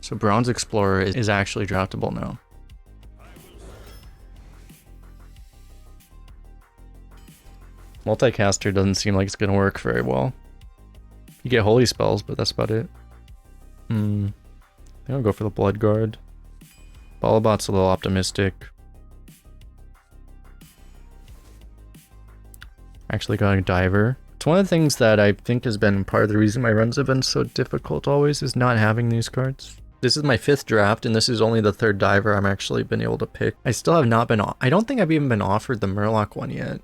So Bronze Explorer is actually draftable now. Multicaster doesn't seem like it's gonna work very well. You get holy spells, but that's about it. I think I'll go for the Blood Guard. Balabot's a little optimistic. Actually got a Diver. It's one of the things that I think has been part of the reason my runs have been so difficult always, is not having these cards. This is my 5th draft, and this is only the 3rd Diver I'm actually been able to pick. I still have not been... I don't think I've even been offered the Murloc one yet.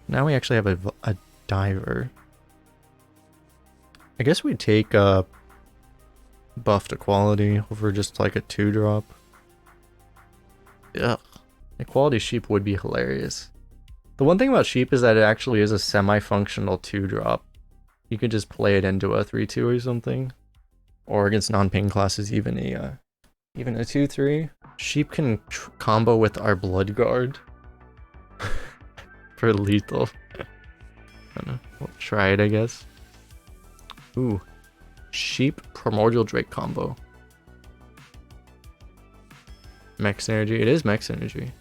Now we actually have a Diver. I guess we'd take a buff to quality over just like a 2-drop. Ugh. Equality Sheep would be hilarious. The one thing about Sheep is that it actually is a semi-functional 2-drop. You could just play it into a 3-2 or something. Or against non-ping classes, even a 2-3. Sheep can combo with our Blood Guard. For lethal. I don't know. We'll try it, I guess. Ooh. Sheep Primordial Drake combo. Max Energy. It is Max Energy.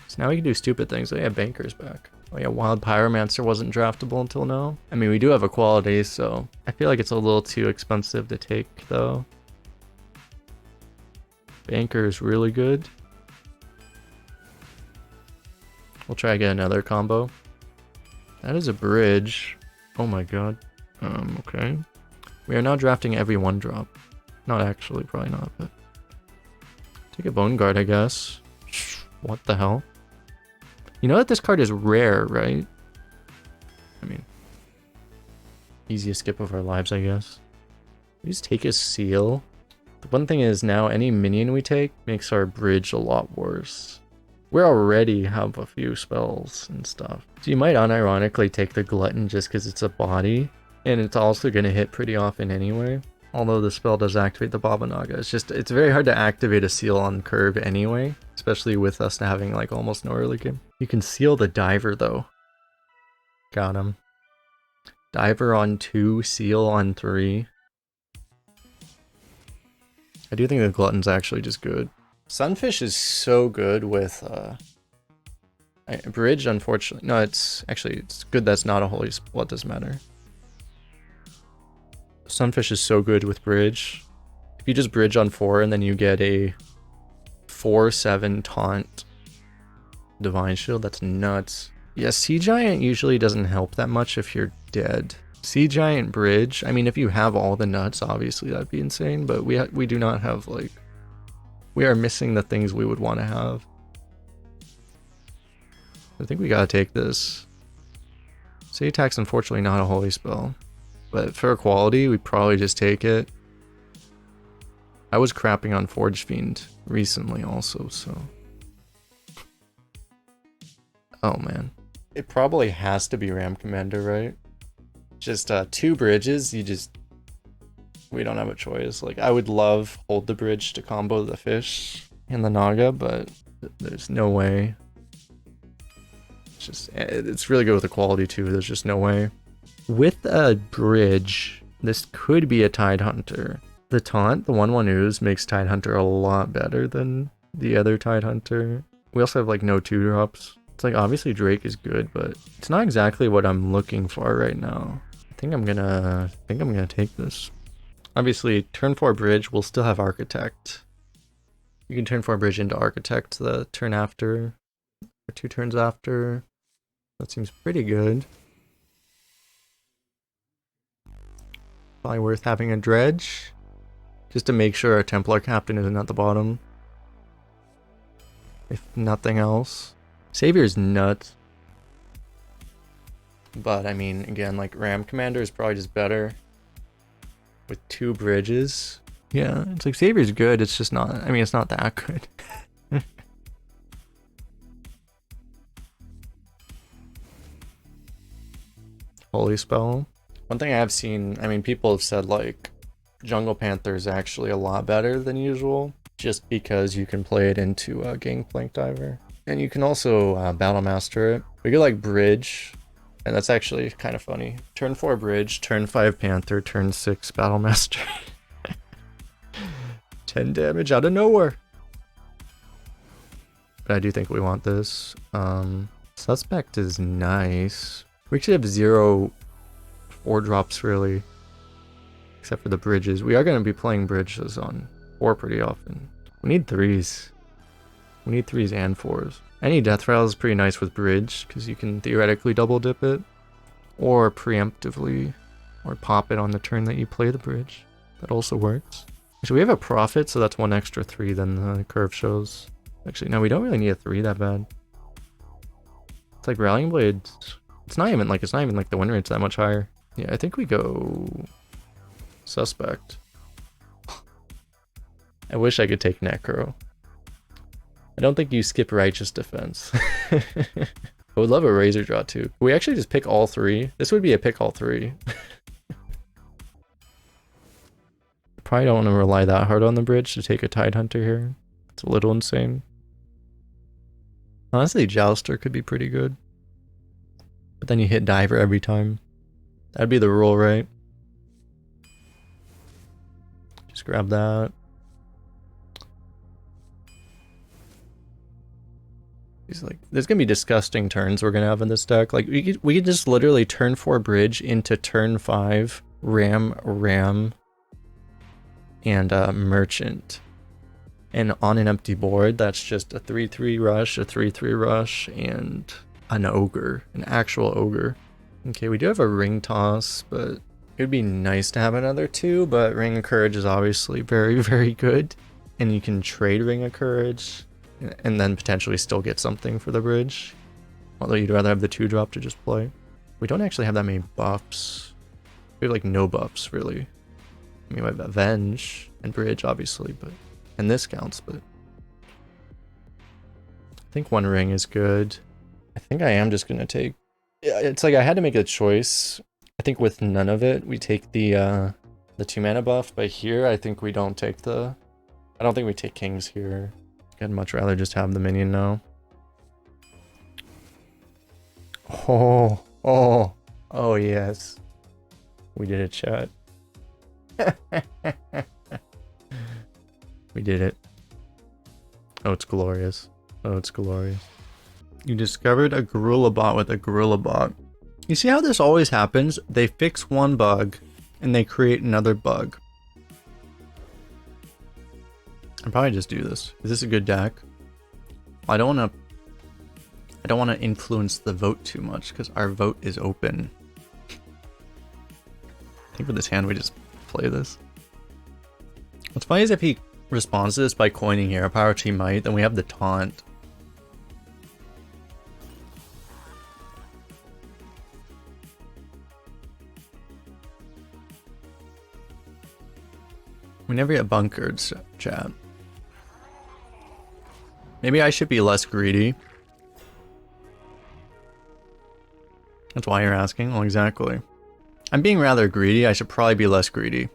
So now we can do stupid things. Oh yeah, Banker's back. Oh yeah, Wild Pyromancer wasn't draftable until now. I mean, we do have equality, so I feel like it's a little too expensive to take, though. Banker is really good. We'll try to get another combo. That is a bridge. Oh my god. Okay. We are now drafting every 1-drop. Not actually, probably not, but... Take a Bone Guard, I guess. What the hell? You know that this card is rare, right? I mean... Easiest skip of our lives, I guess. We just take a Seal. The one thing is now any minion we take makes our bridge a lot worse. We already have a few spells and stuff. So you might unironically take the Glutton just because it's a body. And it's also going to hit pretty often anyway. Although the spell does activate the Baba Naga. It's very hard to activate a Seal on curve anyway. Especially with us having like almost no early game. You can seal the Diver though. Got him. Diver on 2, Seal on 3. I do think the Glutton's actually just good. Sunfish is so good with Bridge, unfortunately. No, it's good that's not a holy spell. Well, it doesn't matter. Sunfish is so good with Bridge. If you just Bridge on 4 and then you get a 4/7 taunt Divine Shield, that's nuts. Yeah, Sea Giant usually doesn't help that much if you're dead. Sea Giant Bridge, I mean, if you have all the nuts, obviously that'd be insane, but we do not have, like... We are missing the things we would want to have. I think we gotta take this. Sea Attack's unfortunately not a holy spell. But for equality, we probably just take it. I was crapping on Forge Fiend recently also, so... Oh man. It probably has to be Ram Commander, right? Just 2 bridges, we don't have a choice. Like, I would love Hold the Bridge to combo the fish and the Naga, but there's no way. It's really good with equality too, there's just no way. With a bridge, this could be a Tidehunter. The taunt, the 1/1 ooze, makes Tidehunter a lot better than the other Tidehunter. We also have like no 2-drops. It's like, obviously Drake is good, but it's not exactly what I'm looking for right now. I think I'm gonna take this. Obviously, turn 4 bridge, we'll still have Architect. You can turn 4 bridge into Architect the turn after, or 2 turns after. That seems pretty good. Probably worth having a Dredge, just to make sure our Templar Captain isn't at the bottom. If nothing else. Savior's nuts. But, I mean, again, like, Ram Commander is probably just better. With 2 bridges. Yeah, it's like Savior's good, it's just not, I mean, it's not that good. Holy Spell. One thing I have seen, I mean, people have said, like, Jungle Panther is actually a lot better than usual. Just because you can play it into a Gangplank Diver. And you can also Battle Master it. We could like Bridge, and that's actually kind of funny. Turn 4 Bridge, turn 5 Panther, turn 6 Battle Master. 10 damage out of nowhere. But I do think we want this. Suspect is nice. We should have 0 4-drops really. Except for the bridges. We are going to be playing bridges on 4 pretty often. We need 3s. We need 3s and 4s. Any death rattle is pretty nice with bridge, because you can theoretically double dip it. Or preemptively. Or pop it on the turn that you play the bridge. That also works. So we have a profit, so that's 1 extra 3 than the curve shows. Actually, no, we don't really need a 3 that bad. It's like Rallying Blades. It's not even like the win rate's that much higher. Yeah, I think we go Suspect. I wish I could take Necro. I don't think you skip Righteous Defense. I would love a Razor Draw too. We actually just pick all 3. This would be a pick all 3. Probably don't want to rely that hard on the bridge to take a Tidehunter here. It's a little insane. Honestly, Jouster could be pretty good. But then you hit Diver every time. That'd be the rule, right? Just grab that. He's like, there's gonna be disgusting turns we're gonna have in this deck. Like we could just literally turn 4 bridge into turn 5 ram, and merchant. And on an empty board, that's just a 3/3 rush, a 3/3 rush, and an ogre, an actual ogre. Okay, we do have a ring toss, but it would be nice to have another 2, but Ring of Courage is obviously very, very good. And you can trade Ring of Courage, and then potentially still get something for the bridge. Although you'd rather have the 2-drop to just play. We don't actually have that many buffs. We have like no buffs, really. I mean, we have Avenge and Bridge, obviously, but... and this counts, but... I think 1 ring is good. I think I am just gonna take... yeah, it's like I had to make a choice. I think with none of it, we take the 2-mana buff, but here I think we don't take the... I don't think we take Kings here. I'd much rather just have the minion now. Oh yes. We did it, chat. We did it. Oh, it's glorious. Oh, it's glorious. You discovered a gorilla bot with a gorilla bot. You see how this always happens? They fix one bug and they create another bug. I'll probably just do this. Is this a good deck? I don't want to influence the vote too much because our vote is open. I think for this hand we just play this. What's funny is if he responds to this by coining Hero Power, which he might, then we have the taunt. We never get bunkered, chat. Maybe I should be less greedy. That's why you're asking? Well, exactly. I'm being rather greedy. I should probably be less greedy.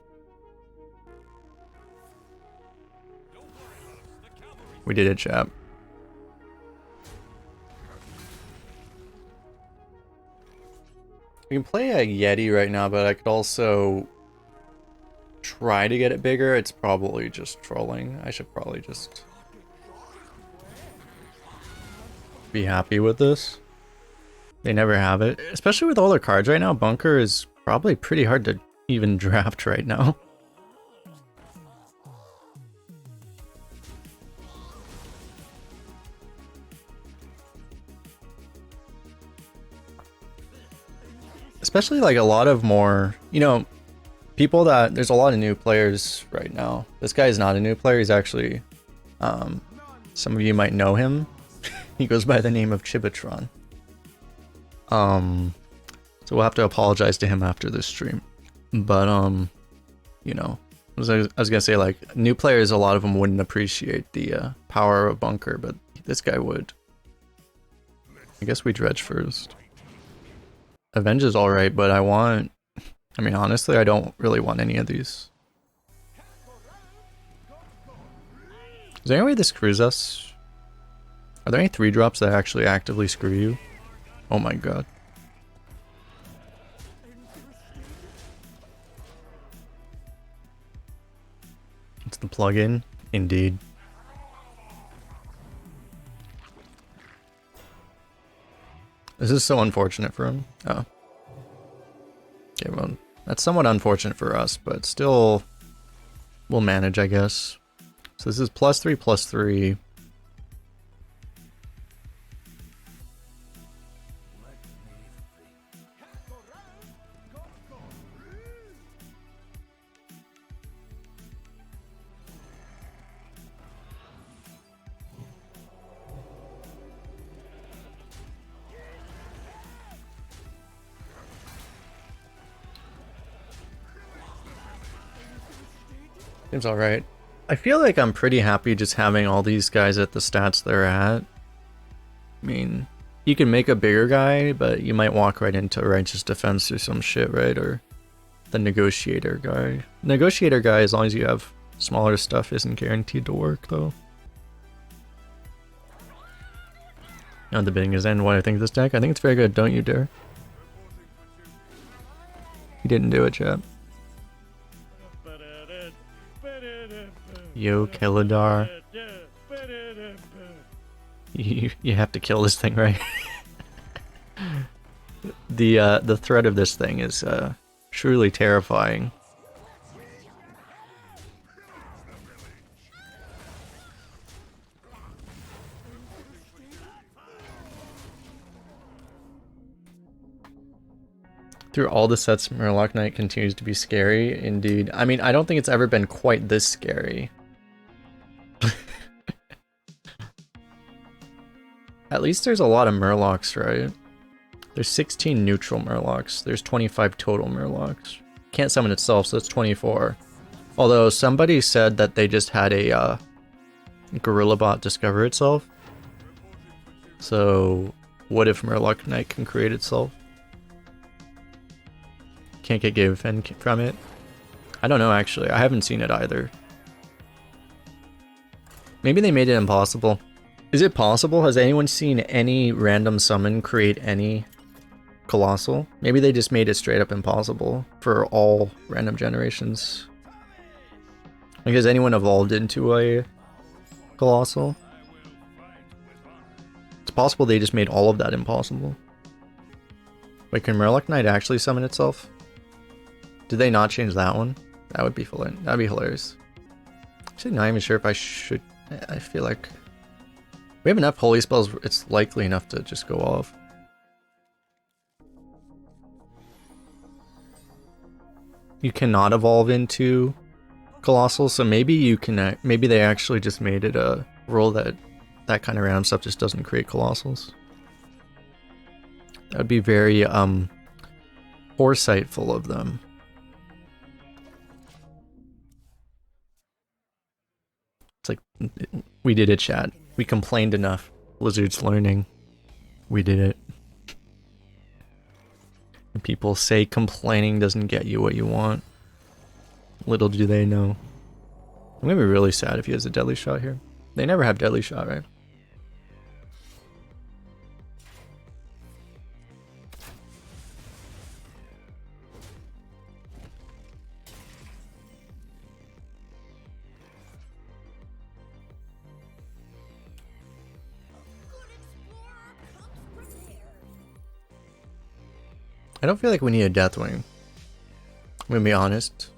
We did it, chat. We can play a Yeti right now, but I could also try to get it bigger. It's probably just trolling. I should probably just be happy with this. They never have it. Especially with all their cards right now, Bunker is probably pretty hard to even draft right now. Especially like a lot of more, you know, people that, there's a lot of new players right now. This guy is not a new player. He's actually, some of you might know him. He goes by the name of Chibatron. So we'll have to apologize to him after this stream. But, you know, I was gonna say, like, new players, a lot of them wouldn't appreciate the power of Bunker, but this guy would. I guess we dredge first. Avenge is alright, but I mean, honestly, I don't really want any of these. Is there any way this screws us? Are there any 3-drops that actually actively screw you? Oh my god. It's the plugin? Indeed. This is so unfortunate for him. Oh. Okay, well, that's somewhat unfortunate for us, but still, we'll manage, I guess. So this is +3/+3. Seems alright. I feel like I'm pretty happy just having all these guys at the stats they're at. I mean, you can make a bigger guy, but you might walk right into Righteous Defense or some shit, right? Or the Negotiator guy. Negotiator guy, as long as you have smaller stuff, isn't guaranteed to work, though. Now the bidding is in. What do I think of this deck? I think it's very good, don't you, Dare? He didn't do it yet. Yo, Keladar. You have to kill this thing, right? The threat of this thing is truly terrifying. Through all the sets, Murloc Knight continues to be scary, indeed. I mean, I don't think it's ever been quite this scary. At least there's a lot of Murlocs, right? There's 16 neutral Murlocs. There's 25 total Murlocs. Can't summon itself, so it's 24. Although somebody said that they just had a Gorilla Bot discover itself. So what if Murloc Knight can create itself? Can't get given from it? I don't know, actually. I haven't seen it either. Maybe they made it impossible. Is it possible? Has anyone seen any random summon create any Colossal? Maybe they just made it straight up impossible for all random generations. Like, has anyone evolved into a Colossal? It's possible they just made all of that impossible. Wait, can Murloc Knight actually summon itself? Did they not change that one? That would be hilarious. Actually, not even sure if I should. I feel like we have enough holy spells. It's likely enough to just go off. You cannot evolve into Colossal, so maybe you can. Maybe they actually just made it a rule that that kind of random stuff just doesn't create Colossals. That would be very foresightful of them. It's like, we did it, chat. We complained enough. Blizzard's learning. We did it. And people say complaining doesn't get you what you want. Little do they know. I'm gonna be really sad if he has a deadly shot here. They never have deadly shot, right? I don't feel like we need a Deathwing. I'm gonna be honest.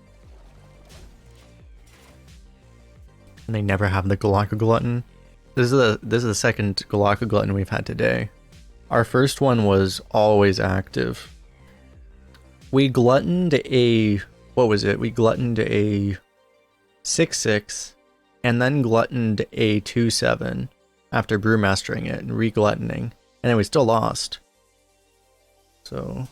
And they never have the Galaka Glutton. This is the second Galaka Glutton we've had today. Our first one was always active. We gluttoned a... what was it? We gluttoned a 6/6 and then gluttoned a 2/7 after brewmastering it and re-gluttoning. And then we still lost. So...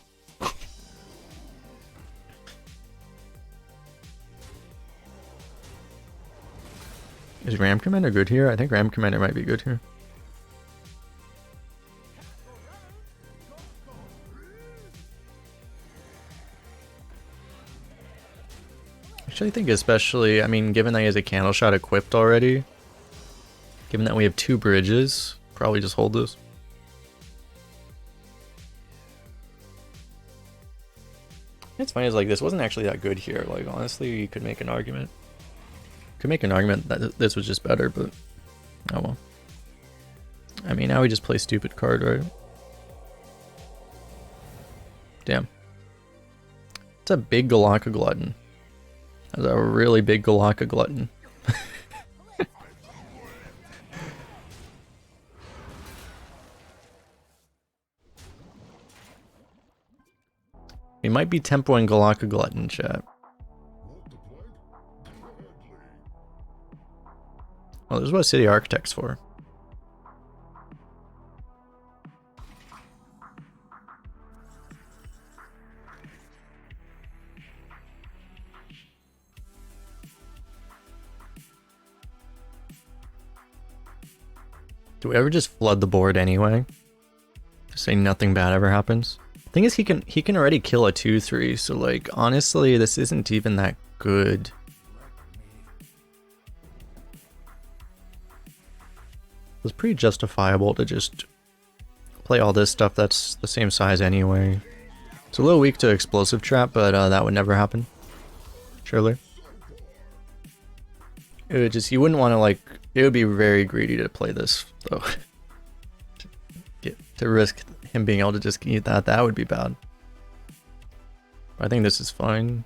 Is Ram Commander good here? I think Ram Commander might be good here. Actually, I think especially, I mean, given that he has a Candle Shot equipped already, given that we have 2 bridges, probably just hold this. It's funny, is like this wasn't actually that good here. Like honestly, you could make an argument. Could make an argument that this was just better, but oh well. I mean, now we just play stupid card, right? Damn. It's a big Galaka Glutton. That's a really big Galaka Glutton. We might be tempoing Galaka Glutton, chat. Well, this is what City Architect's for. Do we ever just flood the board anyway? Just say nothing bad ever happens? Thing is, he can already kill a 2/3, so like honestly, this isn't even that good. It's pretty justifiable to just play all this stuff that's the same size anyway. It's a little weak to explosive trap, but that would never happen. Surely. It would just, you wouldn't want to like, it would be very greedy to play this though. To risk him being able to just eat that, that would be bad. I think this is fine.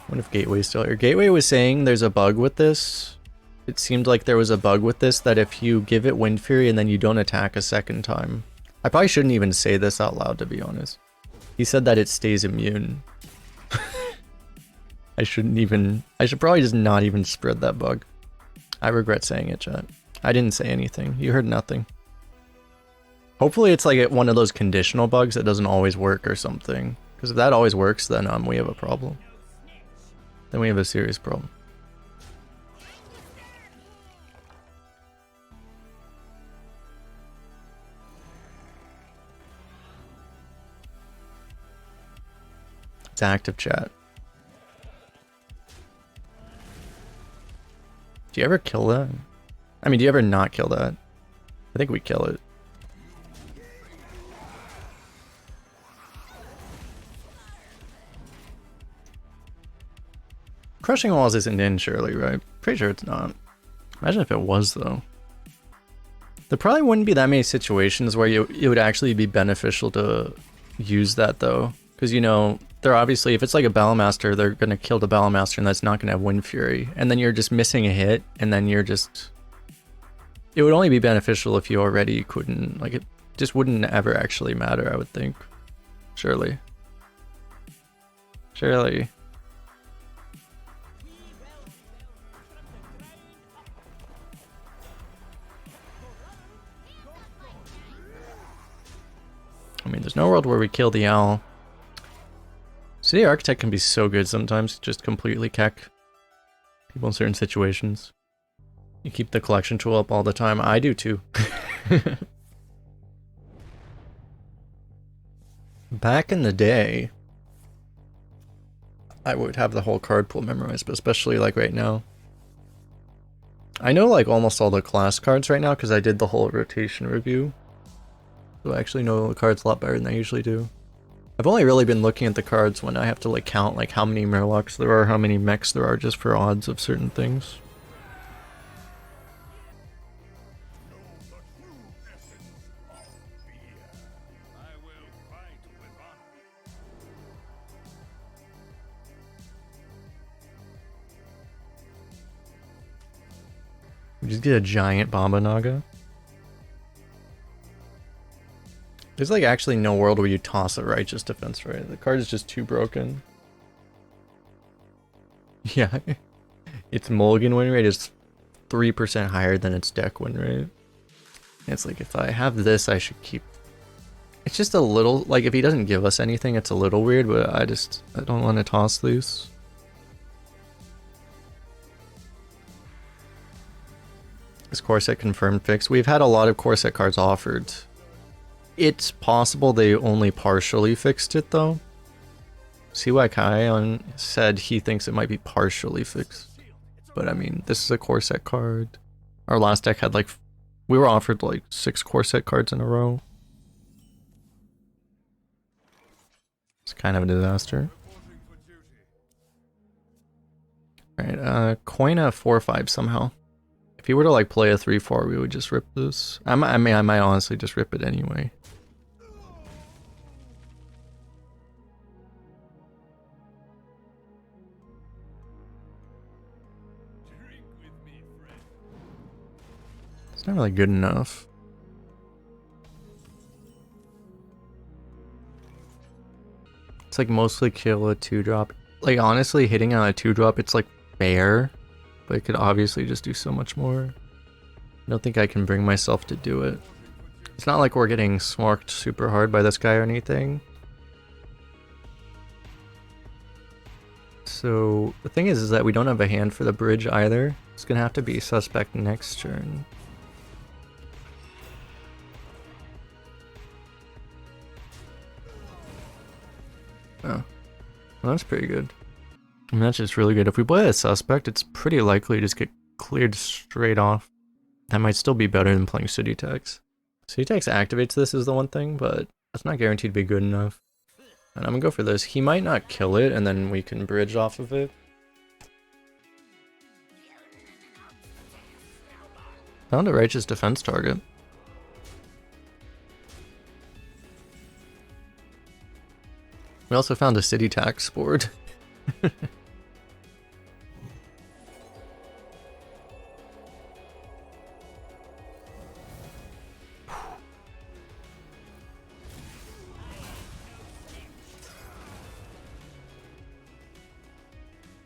What if Gateway's still here? Gateway was saying there's a bug with this. It seemed like there was a bug with this that if you give it Wind Fury and then you don't attack a second time. I probably shouldn't even say this out loud, to be honest. He said that it stays immune. I should probably just not even spread that bug. I regret saying it, chat. I didn't say anything. You heard nothing. Hopefully it's like one of those conditional bugs that doesn't always work or something. Because if that always works, then we have a problem. Then we have a serious problem. It's active, chat. Do you ever kill that? I mean, do you ever not kill that? I think we kill it. Crushing Walls isn't in, surely, right? Pretty sure it's not. Imagine if it was, though. There probably wouldn't be that many situations where it would actually be beneficial to use that, though. Because, you know, they're obviously, if it's like a Battlemaster, they're going to kill the Battlemaster and that's not going to have Wind Fury. And then you're just missing a hit, and then you're just... It would only be beneficial if you already couldn't, like, it just wouldn't ever actually matter, I would think. Surely. Surely. I mean, there's no world where we kill the owl. City Architect can be so good sometimes, just completely keck people in certain situations. You keep the collection tool up all the time. I do too. Back in the day, I would have the whole card pool memorized, but especially like right now. I know like almost all the class cards right now because I did the whole rotation review. So I actually know the cards a lot better than I usually do. I've only really been looking at the cards when I have to like count like how many Murlocs there are, how many mechs there are, just for odds of certain things. We just get a giant Baba Naga. There's like actually no world where you toss a Righteous Defense, right? The card is just too broken. Yeah. Its mulligan win rate is 3% higher than its deck win rate. It's like, if I have this, I should keep... It's just a little... Like, if he doesn't give us anything, it's a little weird, but I don't want to toss these. Is Corset confirmed fixed? We've had a lot of Corset cards offered. It's possible they only partially fixed it, though. CY said he thinks it might be partially fixed. But I mean, this is a core set card. Our last deck had like, we were offered like 6 core set cards in a row. It's kind of a disaster. Alright, coin a 4/5 somehow. If he were to like play a 3/4, we would just rip this. I might honestly just rip it anyway. It's not really good enough. It's like mostly kill a 2-drop. Like honestly, hitting on a 2-drop, it's like fair, but it could obviously just do so much more. I don't think I can bring myself to do it. It's not like we're getting smorked super hard by this guy or anything. So the thing is that we don't have a hand for the bridge either. It's gonna have to be suspect next turn. Oh, well, that's pretty good. I mean, that's just really good. If we play a suspect, it's pretty likely to just get cleared straight off. That might still be better than playing City Tax. City Tax activates this is the one thing, but that's not guaranteed to be good enough. And I'm gonna go for this. He might not kill it, and then we can bridge off of it. Found a righteous defense target. We also found a City Tax board.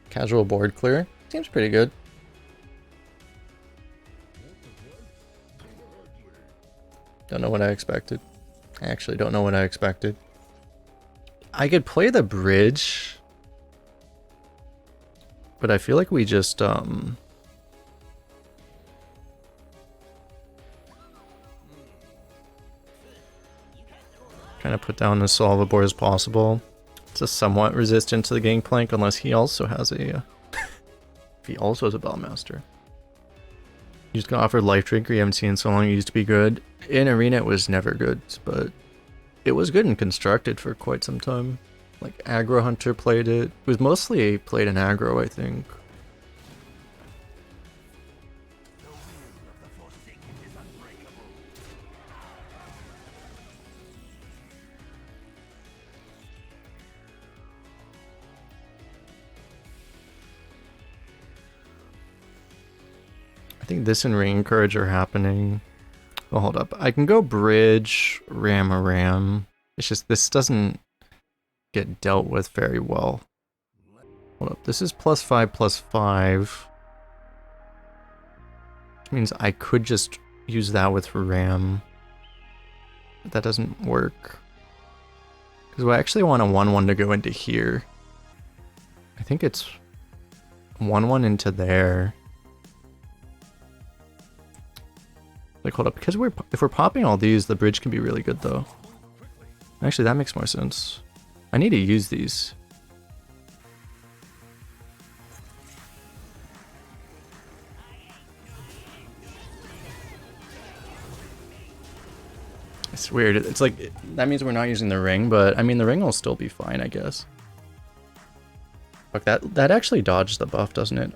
Casual board clear. Seems pretty good. Don't know what I expected. I actually don't know what I expected. I could play the bridge, but I feel like we just trying to put down as solve a board as possible. It's a somewhat resistant to the gangplank unless he also has a if he also has a Bellmaster. You just got offered Life Drinker you haven't seen in so long. It used to be good. In Arena it was never good, but it was good and constructed for quite some time. Like Aggro Hunter played it. It was mostly played in aggro, I think. I think this and Ring Courage are happening. Well, hold up. I can go bridge, ram a ram. It's just this doesn't get dealt with very well. Hold up. This is +5/+5. Which means I could just use that with ram. But that doesn't work. Because I actually want a 1/1 to go into here. I think it's 1/1 into there. Like, hold up, because if we're popping all these, the bridge can be really good, though. Actually, that makes more sense. I need to use these. It's weird. It's like, that means we're not using the ring, but I mean, the ring will still be fine, I guess. Fuck, that actually dodged the buff, doesn't it?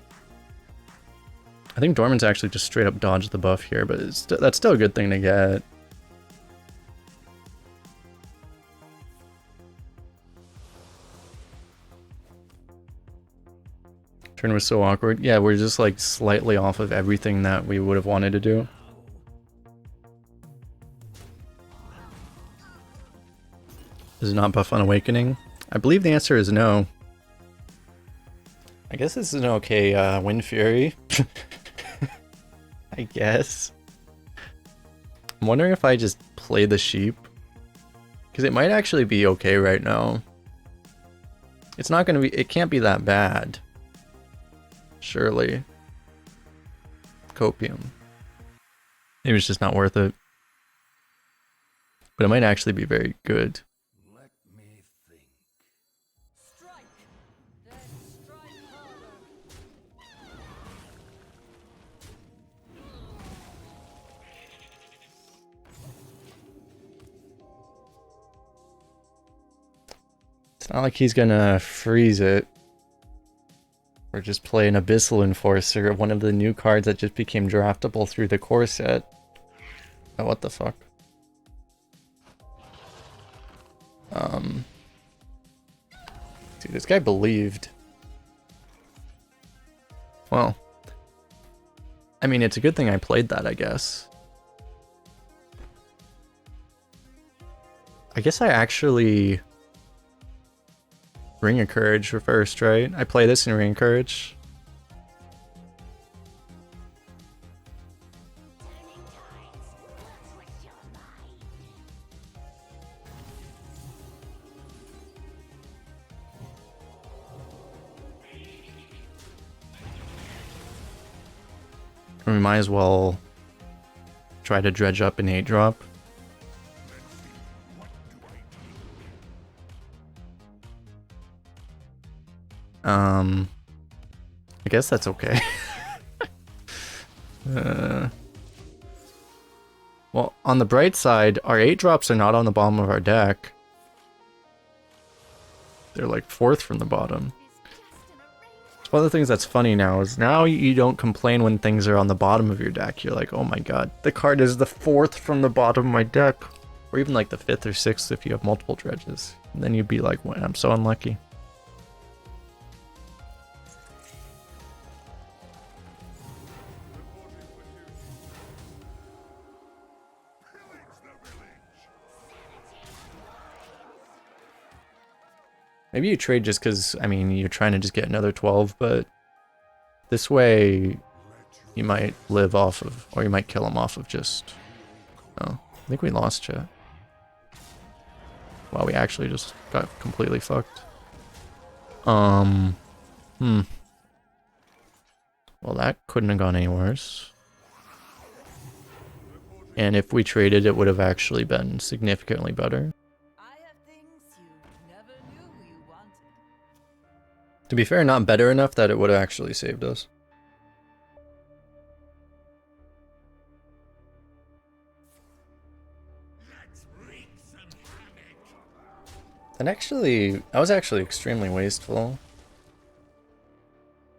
I think Dorman's actually just straight up dodged the buff here, but that's still a good thing to get. Turn was so awkward. Yeah, we're just like slightly off of everything that we would have wanted to do. Is it not buff on Awakening? I believe the answer is no. I guess this is an okay Wind Fury. I guess. I'm wondering if I just play the sheep. Because it might actually be okay right now. It's not gonna be, it can't be that bad. Surely. Copium. Maybe it's just not worth it. But it might actually be very good. It's not like he's gonna freeze it. Or just play an Abyssal Enforcer, one of the new cards that just became draftable through the core set. Oh, what the fuck? Dude, this guy believed. Well, I mean, it's a good thing I played that, I guess. I guess I actually... Ring of Courage for first, right? I play this in Ring of Courage. We might as well try to dredge up an 8-drop. I guess that's okay. Well, on the bright side, our 8-drops are not on the bottom of our deck. They're like 4th from the bottom. One of the things that's funny now is now you don't complain when things are on the bottom of your deck. You're like, oh my god, the card is the 4th from the bottom of my deck. Or even like the 5th or 6th if you have multiple dredges. And then you'd be like, well, I'm so unlucky. Maybe you trade just because, I mean, you're trying to just get another 12, but this way you might live off of, or you might kill him off of just... Oh, I think we lost chat. Wow, we actually just got completely fucked. Well, that couldn't have gone any worse. And if we traded, it would have actually been significantly better. To be fair, not better enough that it would have actually saved us. And actually, that was actually extremely wasteful.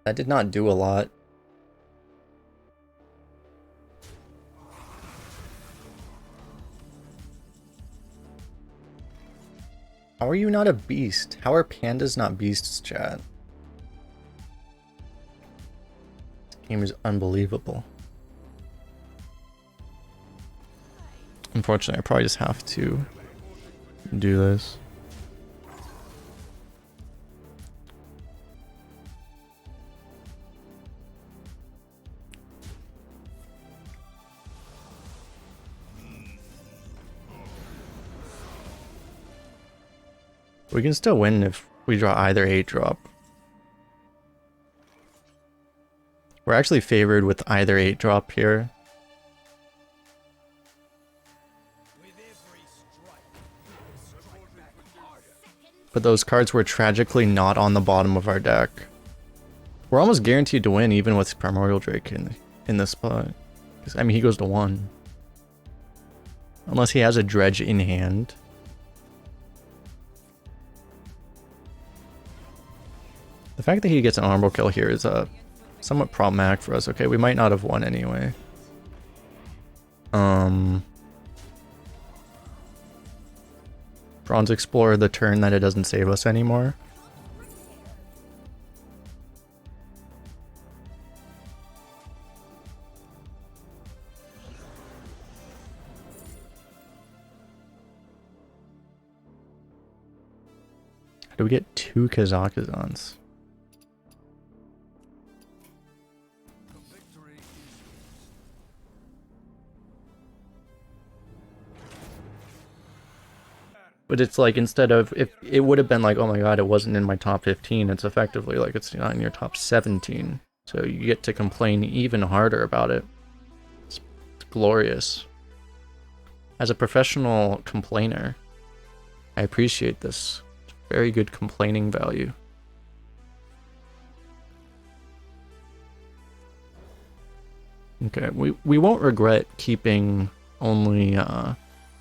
That did not do a lot. How are you not a beast? How are pandas not beasts, chat? This game is unbelievable. Unfortunately, I probably just have to do this. We can still win if we draw either 8-drop. We're actually favored with either 8-drop here. But those cards were tragically not on the bottom of our deck. We're almost guaranteed to win even with Primordial Drake in this spot. I mean, he goes to 1. Unless he has a dredge in hand. The fact that he gets an honorable kill here is somewhat problematic for us. Okay, we might not have won anyway. Bronze Explorer the turn that it doesn't save us anymore. How do we get 2 Kazakhstans? But it's like, instead of, if it would have been like, oh my god, it wasn't in my top 15, it's effectively like it's not in your top 17. So you get to complain even harder about it. It's glorious. As a professional complainer, I appreciate this. It's very good complaining value. Okay, we won't regret keeping only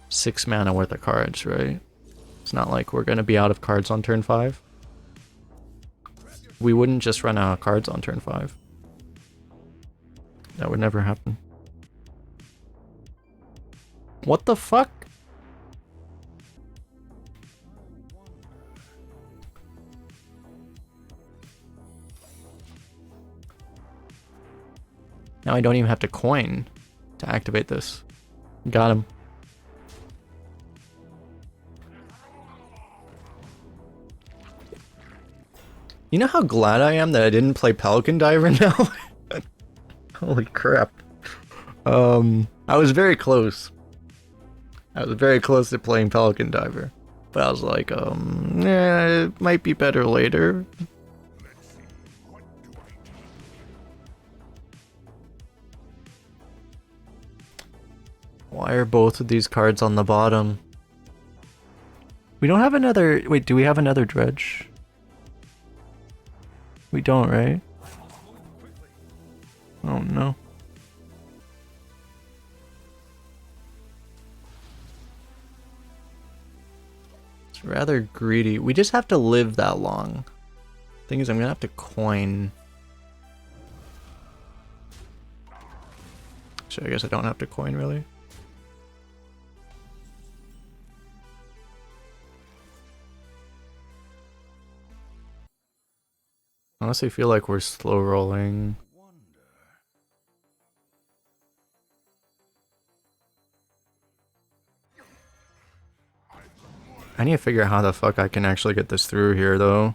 6 mana worth of cards, right? It's not like we're gonna be out of cards on turn 5. We wouldn't just run out of cards on turn 5. That would never happen. What the fuck? Now I don't even have to coin to activate this. Got him. You know how glad I am that I didn't play Pelican Diver now? Holy crap. I was very close. I was very close to playing Pelican Diver. But I was like, it might be better later. Why are both of these cards on the bottom? We don't have another... Wait, do we have another dredge? We don't, right? Oh no. It's rather greedy. We just have to live that long. Thing is, I'm gonna have to coin. So I guess I don't have to coin, really. I honestly feel like we're slow rolling. I need to figure out how the fuck I can actually get this through here, though.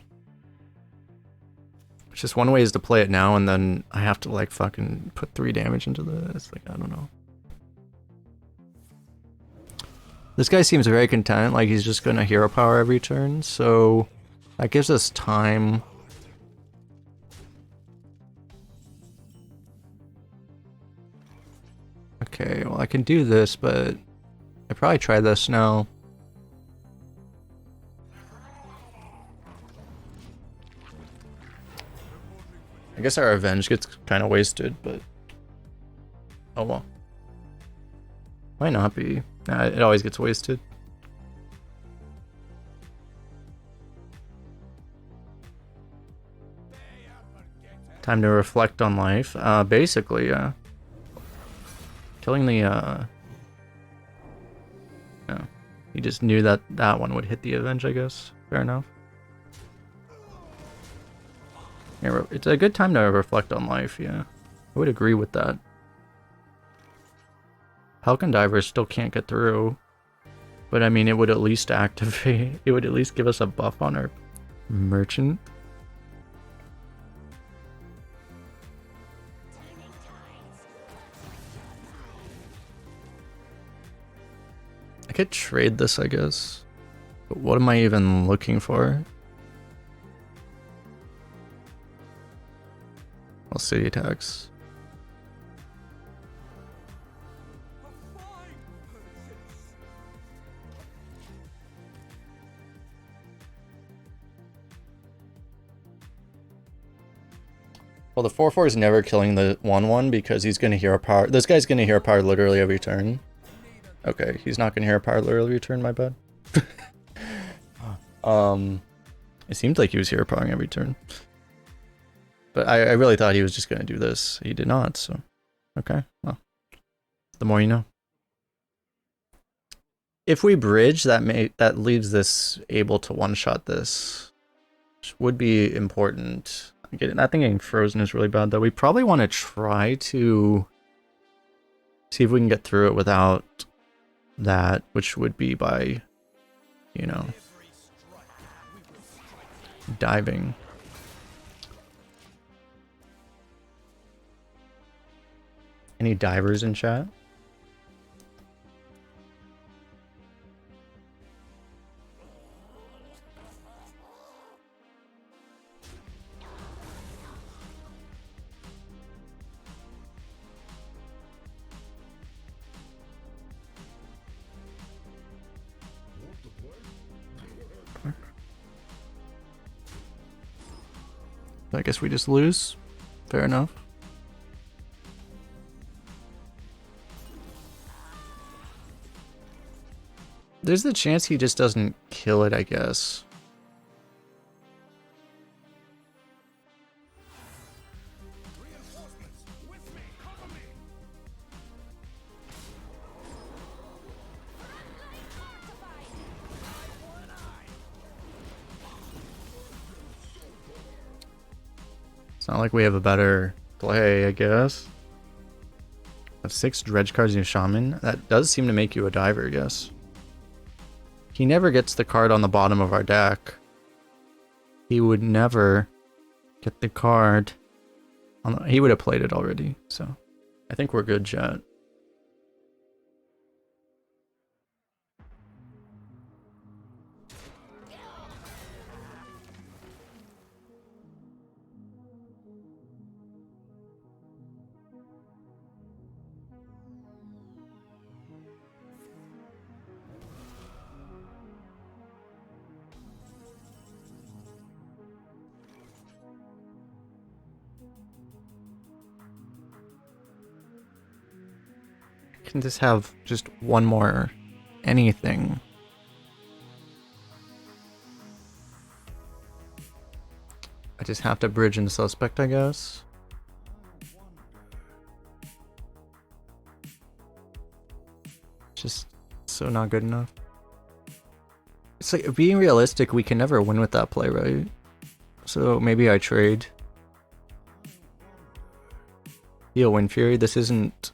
It's just one way is to play it now, and then I have to, like, fucking put 3 damage into this. Like, I don't know. This guy seems very content, like he's just gonna hero power every turn, so that gives us time. Okay, well I can do this, but I probably try this now. I guess our revenge gets kind of wasted, but oh well. Might not be. Nah, it always gets wasted. Time to reflect on life. Basically, yeah. Killing the, no. He just knew that that one would hit the avenge, I guess. Fair enough. Yeah, it's a good time to reflect on life, yeah. I would agree with that. Pelican Divers still can't get through. But I mean, it would at least activate, it would at least give us a buff on our merchant. I could trade this, I guess. But what am I even looking for? Well, city attacks. Well, the 4/4 is never killing the 1/1 because he's gonna hero power. This guy's gonna hero power literally every turn. Okay, he's not gonna hero power literally every turn, my bad. It seemed like he was hero powering every turn. But I really thought he was just gonna do this. He did not, so okay, well. The more you know. If we bridge, that leaves this able to one-shot this. Which would be important. I think getting frozen is really bad, though. We probably want to try to see if we can get through it without that, which would be by, you know, diving. Any divers in chat? I guess we just lose. Fair enough. There's the chance he just doesn't kill it, I guess. It's not like we have a better play, I guess. Have 6 dredge cards in your shaman. That does seem to make you a diver, yes. He never gets the card on the bottom of our deck. He would never get the card on the, he would have played it already, so I think we're good, chat. Can just have just one more anything. I just have to bridge and suspect, I guess. Just so not good enough. It's like, being realistic, we can never win with that play, right? So maybe I trade. Heal Wind Fury. This isn't...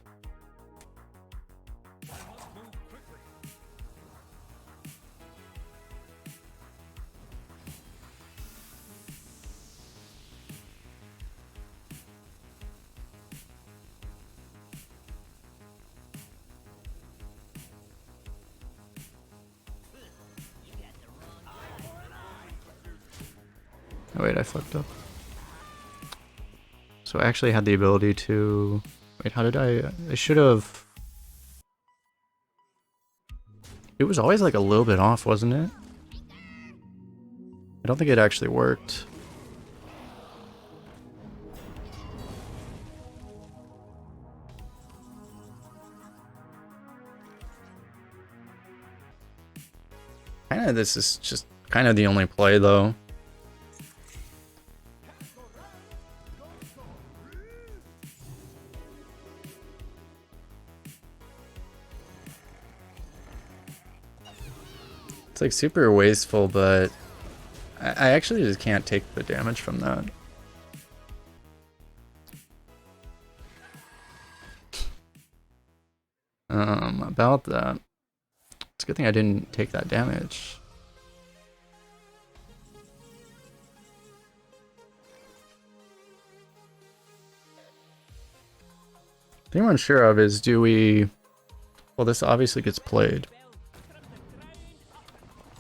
Oh wait, I fucked up. So I actually had the ability to... Wait, how did I should have... It was always like a little bit off, wasn't it? I don't think it actually worked. Kinda, this is just kind of the only play though. It's like super wasteful, but I actually just can't take the damage from that. About that. It's a good thing I didn't take that damage. The thing I'm unsure of is, do we... Well, this obviously gets played.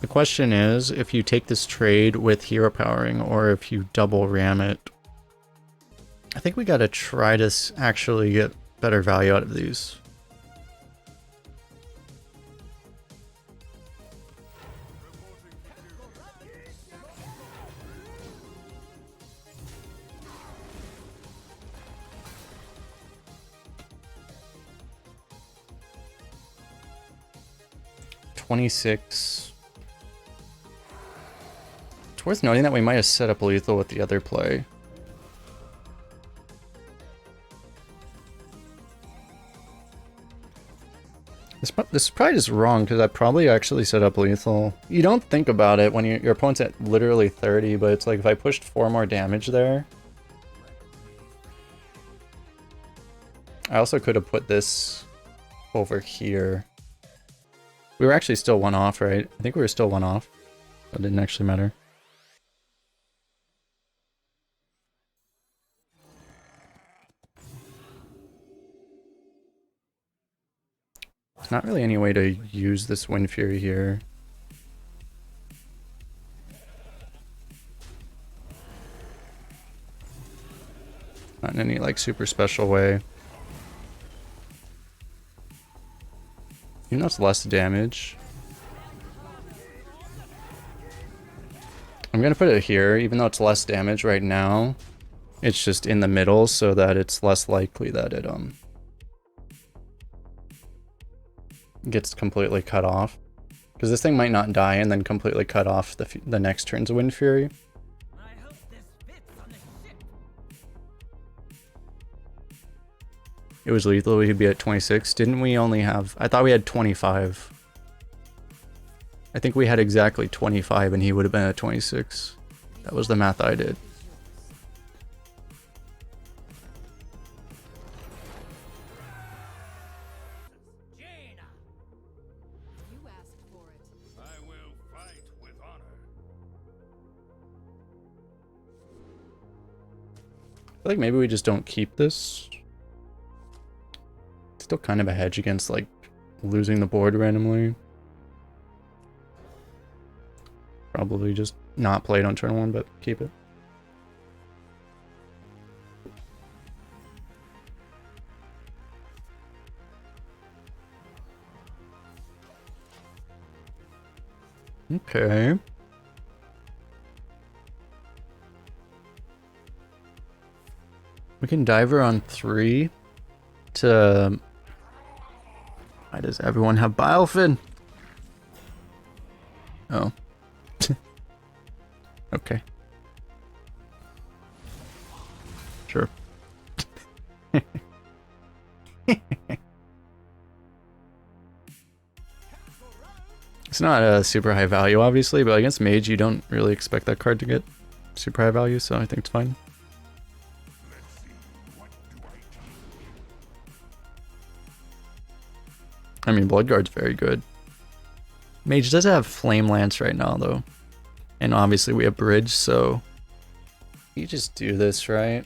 The question is, if you take this trade with hero powering, or if you double ram it. I think we gotta try to actually get better value out of these. $26. It's worth noting that we might have set up lethal with the other play. This is probably just wrong, because I probably actually set up lethal. You don't think about it when your opponent's at literally 30, but it's like if I pushed 4 more damage there. I also could have put this over here. We were actually still 1 off, right? I think we were still 1 off. That didn't actually matter. There's not really any way to use this Wind Fury here. Not in any like super special way. Even though it's less damage. I'm gonna put it here, even though it's less damage right now. It's just in the middle so that it's less likely that it gets completely cut off. Because this thing might not die and then completely cut off the next turn's Wind Fury. It was lethal, we'd be at 26. Didn't we only have... I thought we had 25. I think we had exactly 25 and he would have been at 26. That was the math I did. I feel like maybe we just don't keep this. It's still kind of a hedge against like losing the board randomly. Probably just not play it on turn 1, but keep it. Okay. We can diver on 3 to... Why does everyone have Bilefin? Oh. Okay. Sure. It's not a super high value, obviously, but against Mage, you don't really expect that card to get super high value, so I think it's fine. I mean, Bloodguard's very good. Mage does have Flame Lance right now, though. And obviously we have Bridge, so... You just do this, right?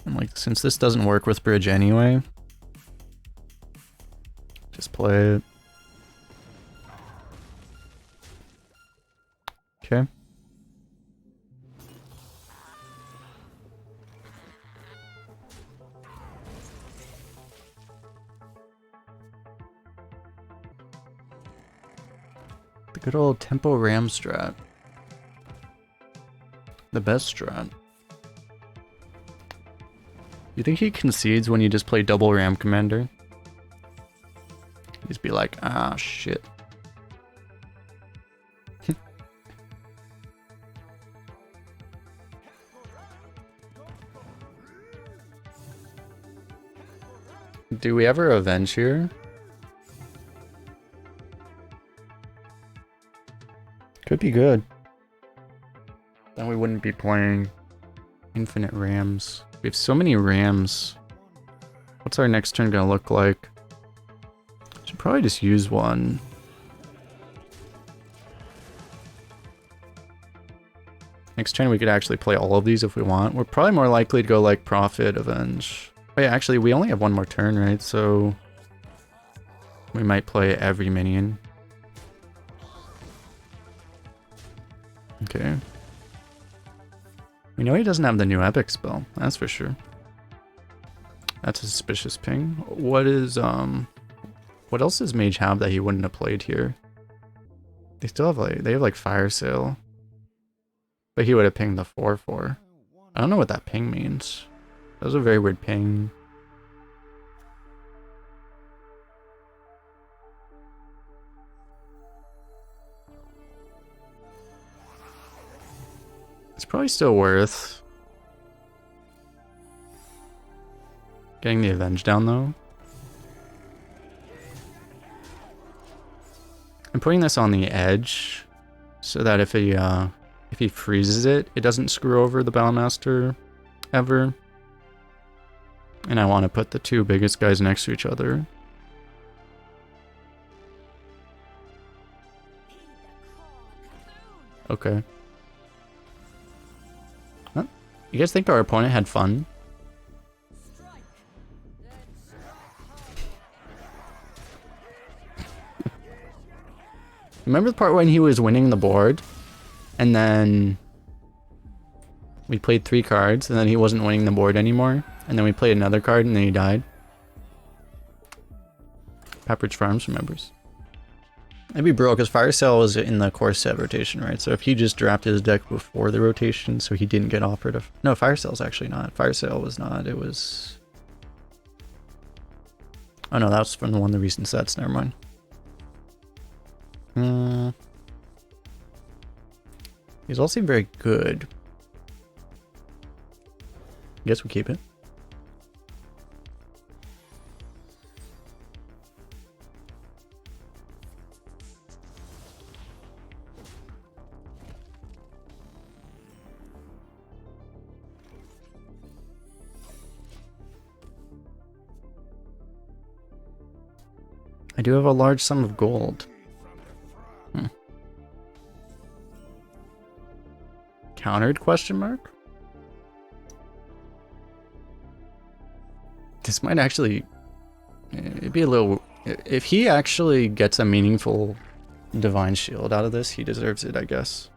And like, since this doesn't work with Bridge anyway... Just play it. Okay. Good old tempo ram strat. The best strat. You think he concedes when you just play double ram commander? Just be like, ah, shit. Do we ever avenge here? Could be good. Then we wouldn't be playing infinite rams. We have so many rams. What's our next turn gonna look like? Should probably just use one. Next turn we could actually play all of these if we want. We're probably more likely to go like Prophet, Avenge. Oh yeah, actually we only have one more turn, right? So we might play every minion. Okay. We know he doesn't have the new epic spell, that's for sure. That's a suspicious ping. What is, what else does Mage have that he wouldn't have played here? They still have like, they have like Fire Sale. But he would have pinged the 4/4. I don't know what that ping means. That was a very weird ping. It's probably still worth getting the Avenge down though. I'm putting this on the edge so that if he freezes it, it doesn't screw over the Battlemaster ever. And I want to put the two biggest guys next to each other. Okay. Huh? You guys think our opponent had fun? Remember the part when he was winning the board? And then we played 3 cards, and then he wasn't winning the board anymore. And then we played another card, and then he died. Pepperidge Farms remembers. Maybe broke because Fire Sale was in the core set rotation, right? So if he just drafted his deck before the rotation, so he didn't get offered a... No, Fire Sale's actually not. Fire Sale was not. It was... Oh no, that was from one of the recent sets. Never mind. He's all seemed very good. Guess we keep it. I do have a large sum of gold. Countered question mark? This might actually... It'd be a little... If he actually gets a meaningful Divine Shield out of this, he deserves it, I guess.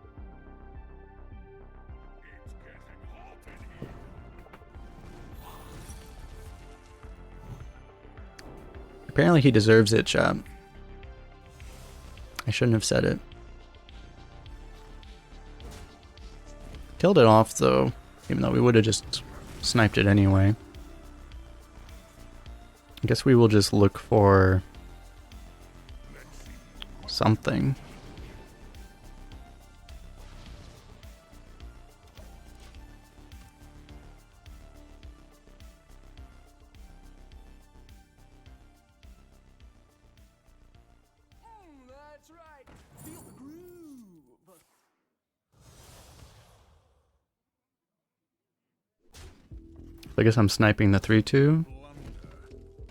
Apparently he deserves it, chat. I shouldn't have said it. Killed it off, though, even though we would have just sniped it anyway. I guess we will just look for something. That's right. Feel the groove. I guess I'm sniping the 3-2.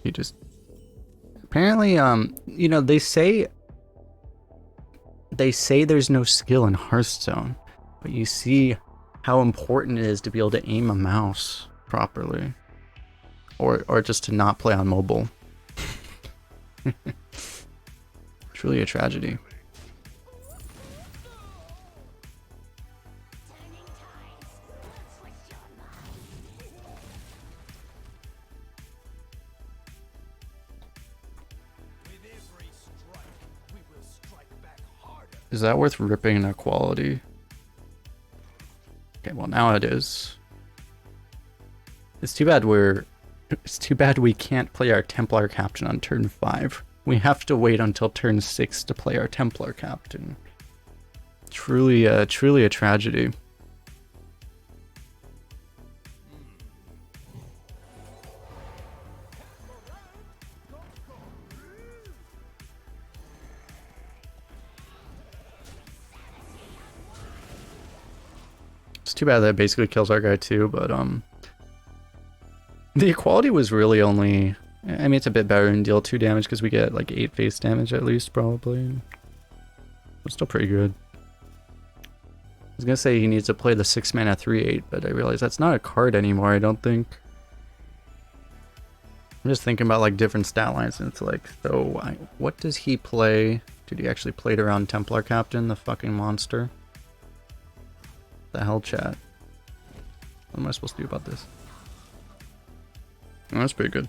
He just... Apparently, you know, they say there's no skill in Hearthstone, but you see how important it is to be able to aim a mouse properly. Or just to not play on mobile. Truly a tragedy. Is that worth ripping a quality? Okay, well now it is. It's too bad we can't play our Templar Captain on turn 5. We have to wait until turn 6 to play our Templar Captain. Truly a tragedy. It's too bad that basically kills our guy too, but the equality was really only... I mean, it's a bit better than deal 2 damage because we get like 8 face damage at least, probably. It's still pretty good. I was gonna say he needs to play the 6 mana 3/8, but I realize that's not a card anymore, I don't think. I'm just thinking about like different stat lines, and it's like, so what does he play? Did he actually play it around Templar Captain, the fucking monster? The hell, chat? What am I supposed to do about this? Oh, that's pretty good.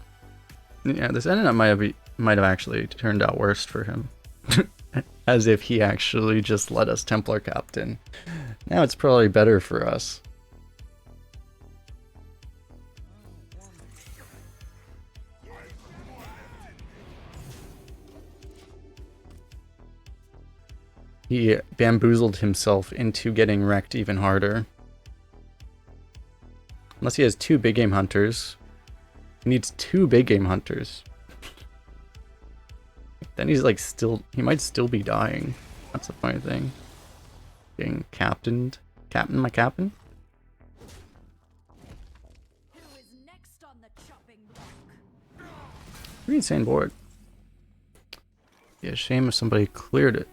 Yeah, this ended up might have actually turned out worse for him. As if he actually just let us Templar Captain. Now it's probably better for us. He bamboozled himself into getting wrecked even harder. Unless he has 2 big game hunters. He needs 2 big game hunters. Then he's like he might still be dying. That's the funny thing. Getting captained. Captain my captain? Who is next on the chopping block? Pretty insane board. Yeah, shame if somebody cleared it.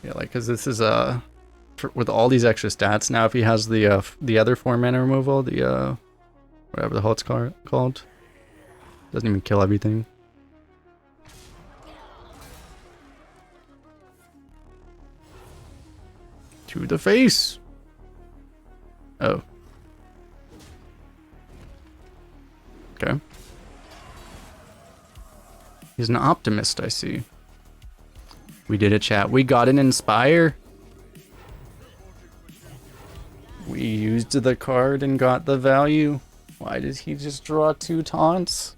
Yeah, like, cause this is with all these extra stats now. If he has the other 4 mana removal, the whatever the hell it's called, doesn't even kill everything. To the face. Oh. Okay. He's an optimist, I see. We did a chat. We got an inspire. We used the card and got the value. Why did he just draw 2 taunts?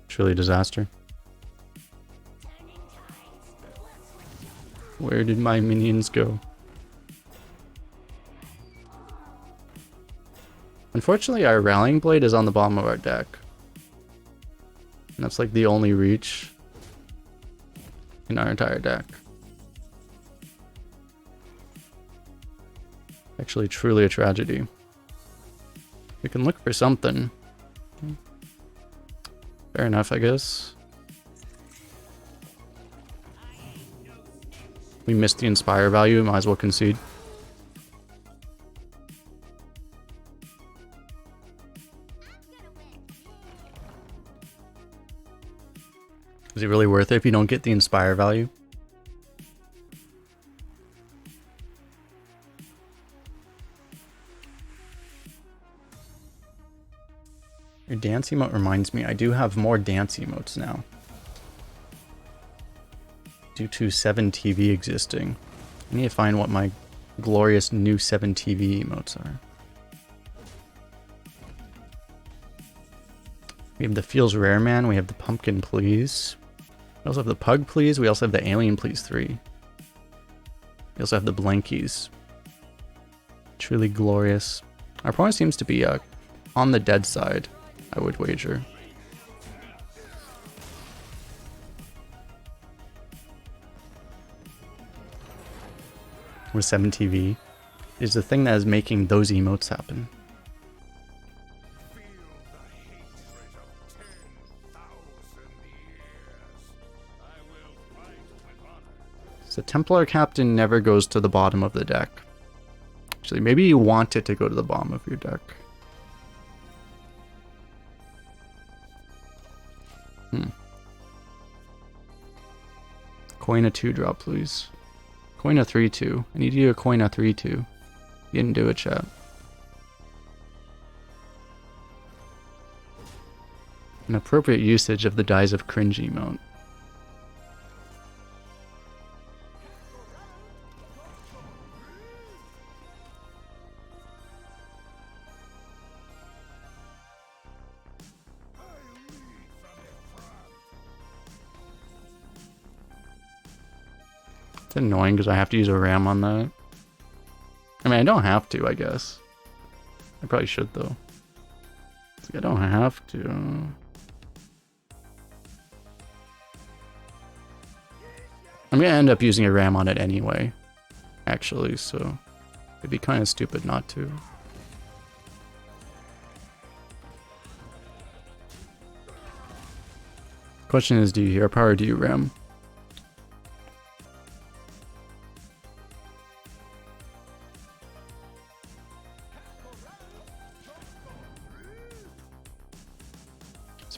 Truly disaster. Where did my minions go? Unfortunately, our Rallying Blade is on the bottom of our deck. And that's like the only reach in our entire deck. Actually, truly a tragedy. We can look for something. Fair enough, I guess. We missed the Inspire value, might as well concede. Is it really worth it if you don't get the Inspire value? Your dance emote reminds me, I do have more dance emotes now. Due to 7 TV existing. I need to find what my glorious new 7 TV emotes are. We have the Feels Rare Man, we have the Pumpkin Please. We also have the Pug Please, we also have the Alien Please 3. We also have the Blankies. Truly glorious. Our opponent seems to be on the dead side, I would wager. With 7 TV is the thing that is making those emotes happen. So Templar Captain never goes to the bottom of the deck. Actually, maybe you want it to go to the bottom of your deck. Coin a 2-drop, please. Coin a 3-2. I need you to coin a 3-2. You didn't do it, chat. An appropriate usage of the Dies of Cringe emote. It's annoying because I have to use a RAM on that. I mean, I don't have to, I guess. I probably should, though. It's like I don't have to. I'm gonna end up using a RAM on it anyway, actually, so it'd be kind of stupid not to. Question is, do you hero power or do you RAM?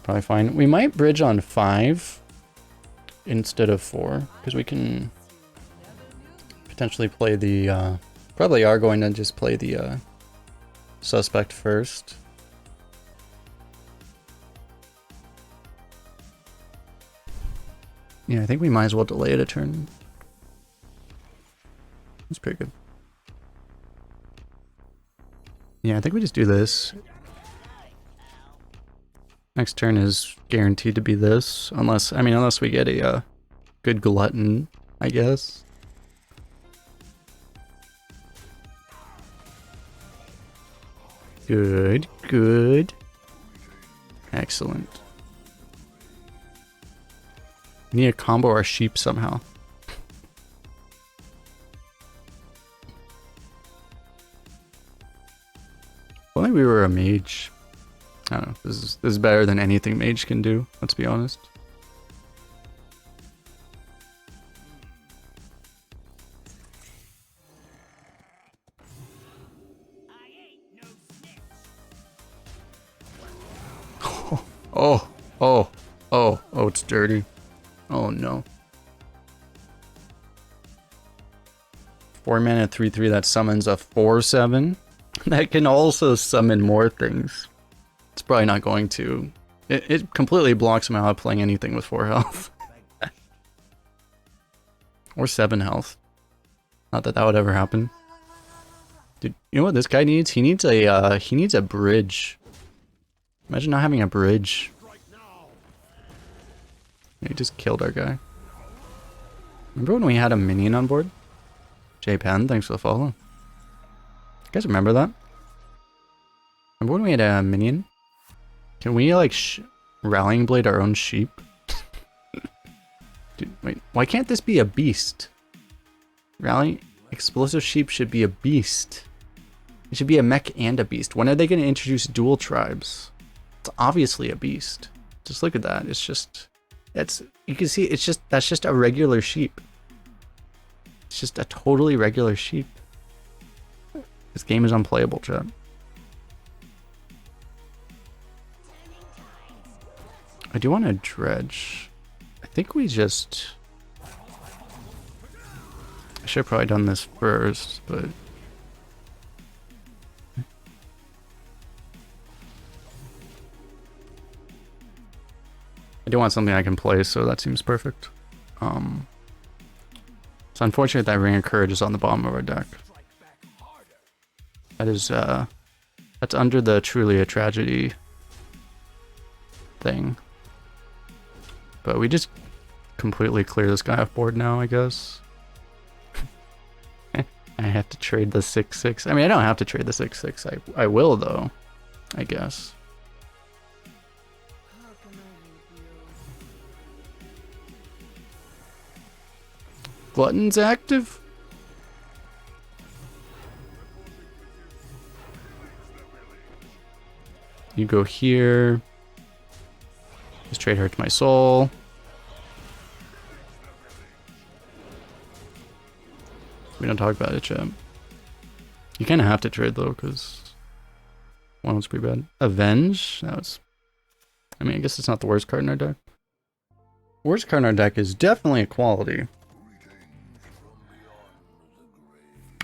Probably fine. We might bridge on 5 instead of 4 because we can potentially play the probably are going to just play the suspect first. Yeah, I think we might as well delay it a turn. That's pretty good. Yeah, I think we just do this. Next turn is guaranteed to be this, unless we get a good glutton, I guess. Good, good. Excellent. We need to combo our sheep somehow. If only we were a mage. I don't know, this is better than anything mage can do, let's be honest. Oh, it's dirty. Oh no. 4 mana 3/3 that summons a 4/7 that can also summon more things. It's probably not going to. It completely blocks him out of playing anything with 4 health. Or 7 health. Not that that would ever happen. Dude, you know what this guy needs? He needs a bridge. Imagine not having a bridge. He just killed our guy. Remember when we had a minion on board? J-Pen, thanks for the follow. You guys remember that? Remember when we had a minion? Can we like rallying blade our own sheep? Dude, wait, why can't this be a beast? Rally explosive sheep should be a beast. It should be a mech and a beast. When are they going to introduce dual tribes? It's obviously a beast. Just look at that. It's just, you can see it's just, that's just a regular sheep. It's just a totally regular sheep. This game is unplayable, chat. I do want to dredge. I think we just... I should have probably done this first, but... I do want something I can play, so that seems perfect. It's unfortunate that Ring of Courage is on the bottom of our deck. That is, that's under the truly a tragedy thing. But we just completely clear this guy off board now, I guess. I have to trade the 6/6. I mean, I don't have to trade the 6/6. I will, though, I guess. Glutton's active? You go here. This trade hurts my soul. We don't talk about it, chat. You kind of have to trade, though, because one was pretty bad. Avenge? That was... I mean, I guess it's not the worst card in our deck. Worst card in our deck is definitely a quality.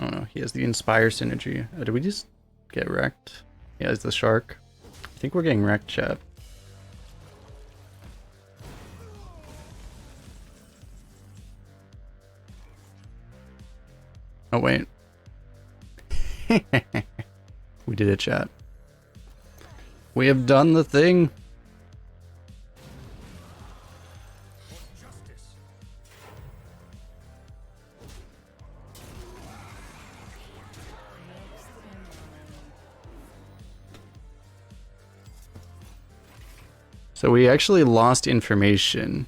Oh no, he has the Inspire synergy. Did we just get wrecked? He has the shark. I think we're getting wrecked, chat. Oh wait. We did it, chat. We have done the thing. So we actually lost information.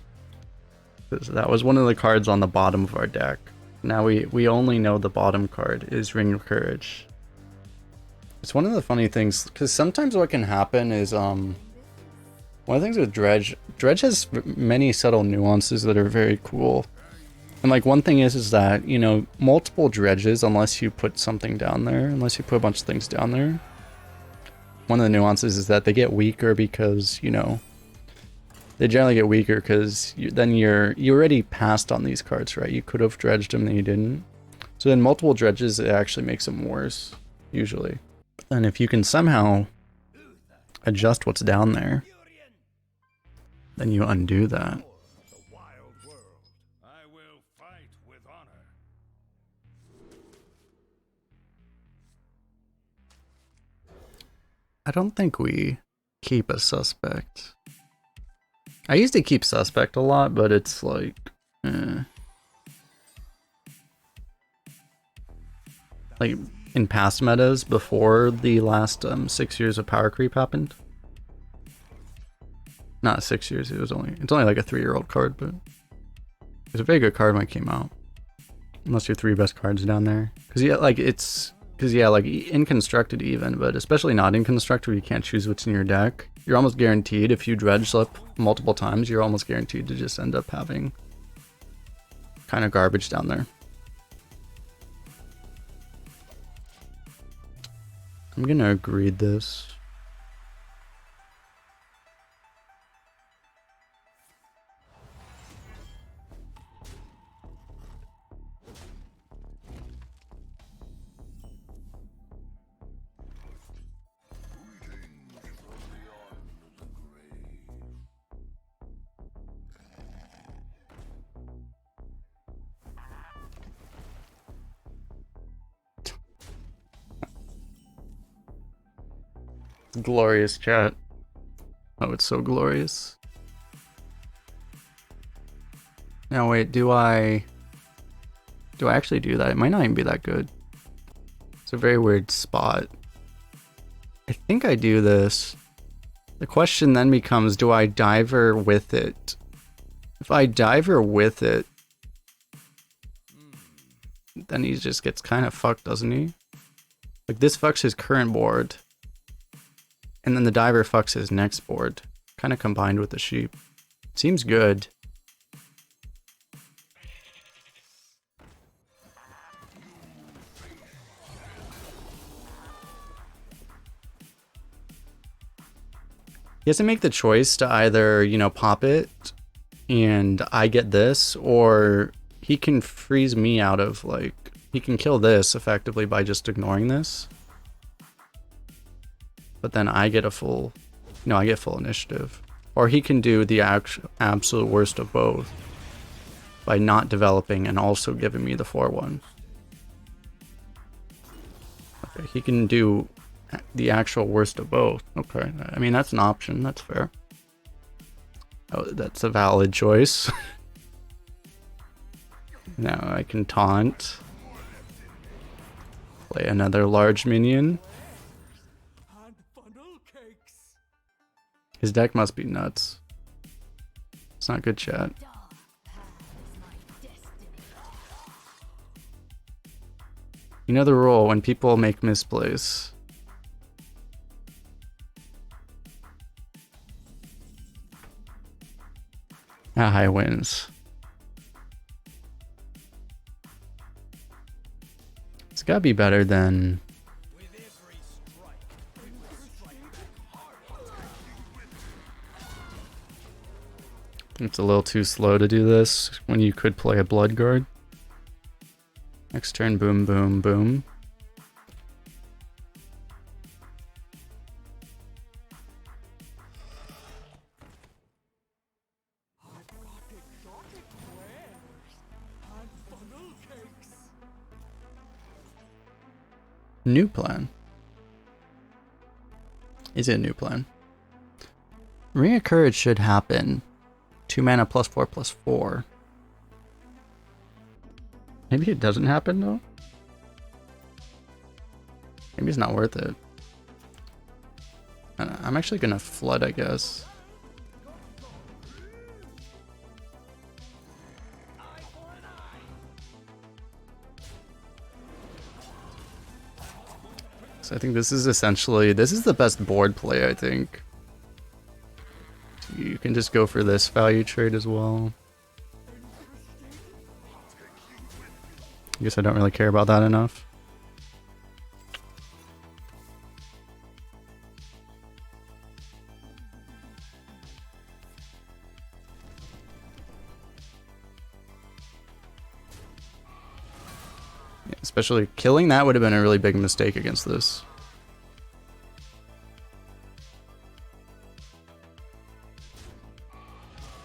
That was one of the cards on the bottom of our deck. Now we only know the bottom card is Ring of Courage. It's one of the funny things, because sometimes what can happen is, one of the things with Dredge has many subtle nuances that are very cool. And like one thing is that, you know, multiple dredges, unless you put something down there, unless you put a bunch of things down there, one of the nuances is that they get weaker because, you know, they generally get weaker because then you already passed on these cards, right? You could have dredged them and you didn't. So then multiple dredges, it actually makes them worse, usually. And if you can somehow adjust what's down there, then you undo that. I don't think we keep a suspect. I used to keep suspect a lot, but it's like, like in past metas before the last 6 years of power creep happened. Not 6 years. It's only like a 3-year-old card, but it's a very good card when it came out. Unless your 3 best cards down there, because yeah, like like in constructed even, but especially not in constructed, you can't choose what's in your deck. You're almost guaranteed if you dredge slip multiple times, you're almost guaranteed to just end up having kind of garbage down there. I'm gonna greed this. Glorious, chat. Oh, it's so glorious. Now wait, do I actually do that? It might not even be that good. It's a very weird spot. I think I do this. The question then becomes, do I diver with it? If I diver with it, then he just gets kind of fucked, doesn't he? Like, this fucks his current board. And then the diver fucks his next board. Kind of combined with the sheep. Seems good. He has to make the choice to either, you know, pop it and I get this, or he can freeze me out of, like, he can kill this effectively by just ignoring this. But then I get a full, no, I get full initiative. Or he can do the absolute worst of both by not developing and also giving me the 4-1. Okay, he can do the actual worst of both. Okay, I mean, that's an option. That's fair. Oh, that's a valid choice. Now I can taunt. Play another large minion. And funnel cakes. His deck must be nuts. It's not good, chat. You know the rule when people make misplays. High wins. It's gotta be better than... It's a little too slow to do this when you could play a blood guard. Next turn, boom, boom, boom. New plan. Is it a new plan? Ring of Courage should happen. 2 mana +4/+4. Maybe it doesn't happen though? Maybe it's not worth it. I'm actually gonna flood, I guess. So I think this is essentially, this is the best board play, I think. You can just go for this value trade as well. I guess I don't really care about that enough. Yeah, especially killing that would have been a really big mistake against this.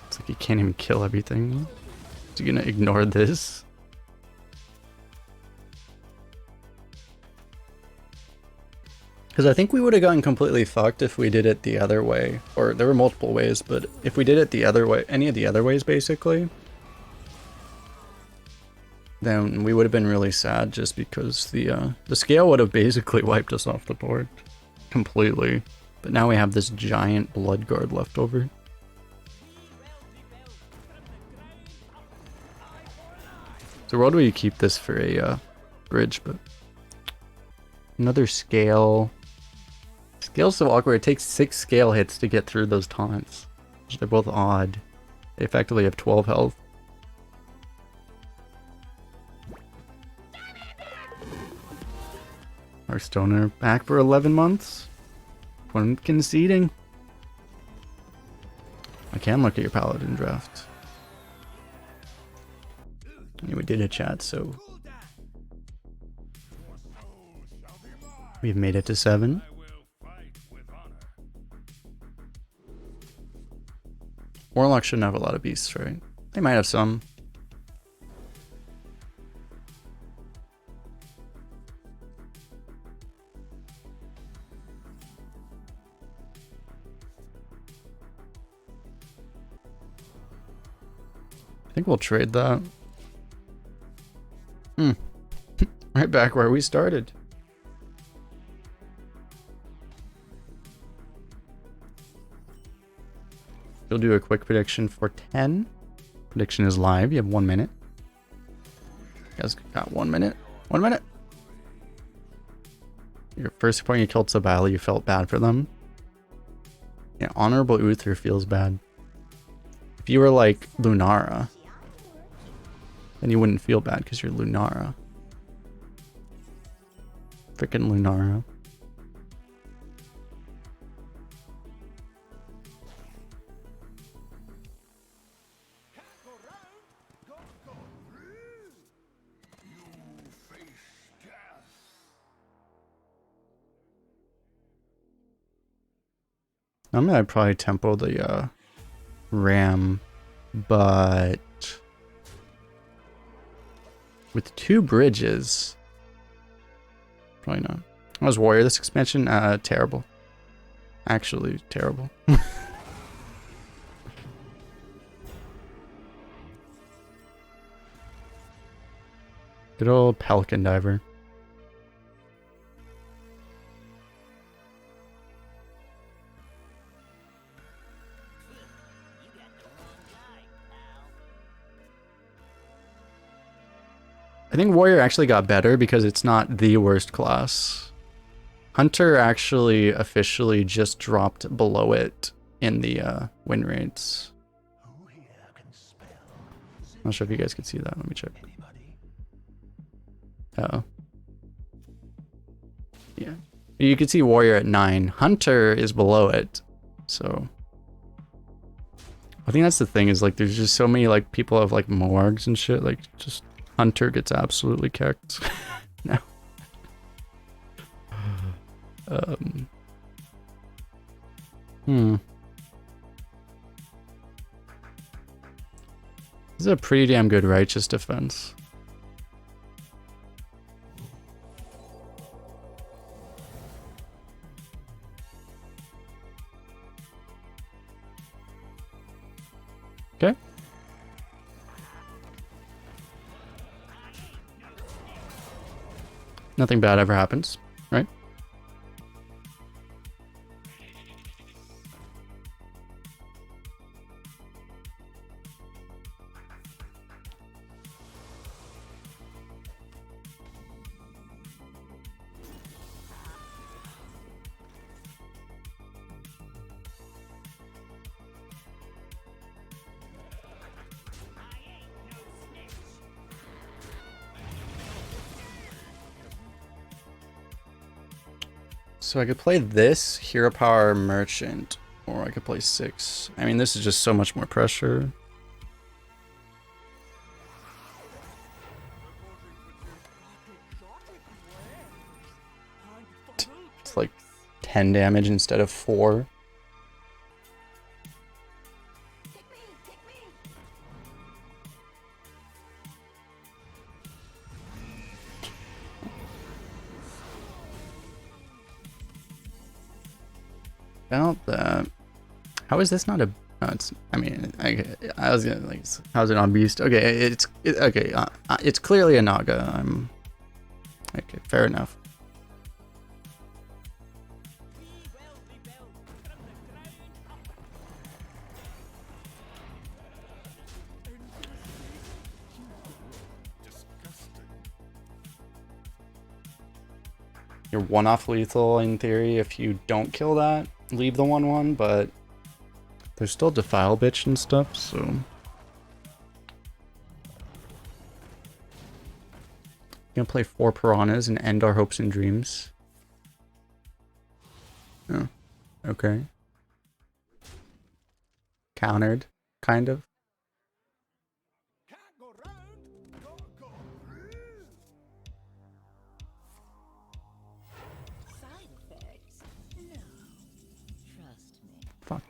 It's like you can't even kill everything. Is he gonna ignore this? Because I think we would have gotten completely fucked if we did it the other way. Or there were multiple ways, but if we did it the other way, any of the other ways basically, then we would have been really sad just because the scale would have basically wiped us off the board completely. But now we have this giant blood guard left over. So where do we keep this for a bridge? But another scale. Scale's so awkward. It takes 6 scale hits to get through those taunts. They're both odd. They effectively have 12 health. Hearthstoner back for 11 months. When conceding. I can look at your Paladin draft. And we did a chat, so we've made it to 7. Warlock shouldn't have a lot of beasts, right? They might have some. think we'll trade that. Right back where we started. We'll do a quick prediction for 10. Prediction is live. You have 1 minute. You guys got 1 minute. 1 minute. Your first point you killed Sabali, you felt bad for them. Yeah, Honorable Uther feels bad. If you were like Lunara, then you wouldn't feel bad because you're Lunara. Freaking Lunara. I'm gonna probably tempo the Ram, but with 2 bridges, probably not. How was Warrior this expansion? Terrible. Actually, terrible. Good old Pelican Diver. I think Warrior actually got better because it's not the worst class. Hunter actually officially just dropped below it in the win rates. I'm not sure if you guys can see that. Let me check. Uh-oh. Yeah. You can see Warrior at 9. Hunter is below it. So I think that's the thing, is like there's just so many like people have like Moargs and shit, like just Hunter gets absolutely kicked. No. This is a pretty damn good righteous defense. Okay. Nothing bad ever happens, right? So I could play this Hero Power Merchant, or I could play 6. I mean, this is just so much more pressure. It's like 10 damage instead of 4. About that, how is this not a? It's, I mean, I was gonna like, how's it on Beast? Okay, okay. It's clearly a Naga. I'm okay. Fair enough. You're 1-off lethal in theory if you don't kill that. Leave the 1/1, but there's still Defile Bitch and stuff, so. Gonna play 4 Piranhas and end our hopes and dreams. Oh, okay. Countered, kind of. Fuck.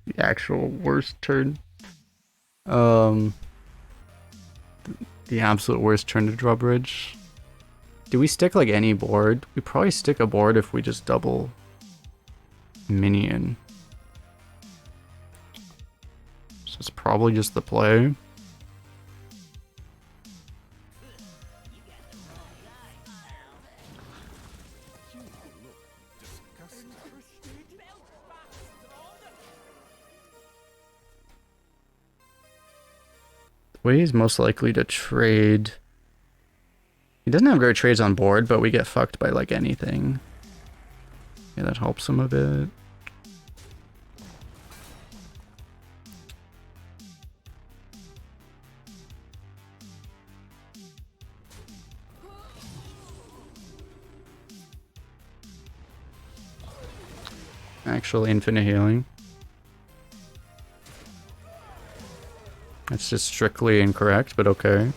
The actual worst turn. The absolute worst turn to draw bridge. Do we stick like any board? We probably stick a board if we just double minion. So it's probably just the play. The way he's most likely to trade. He doesn't have great trades on board, but we get fucked by like anything. Yeah, that helps him a bit. Actual infinite healing. That's just strictly incorrect, but okay.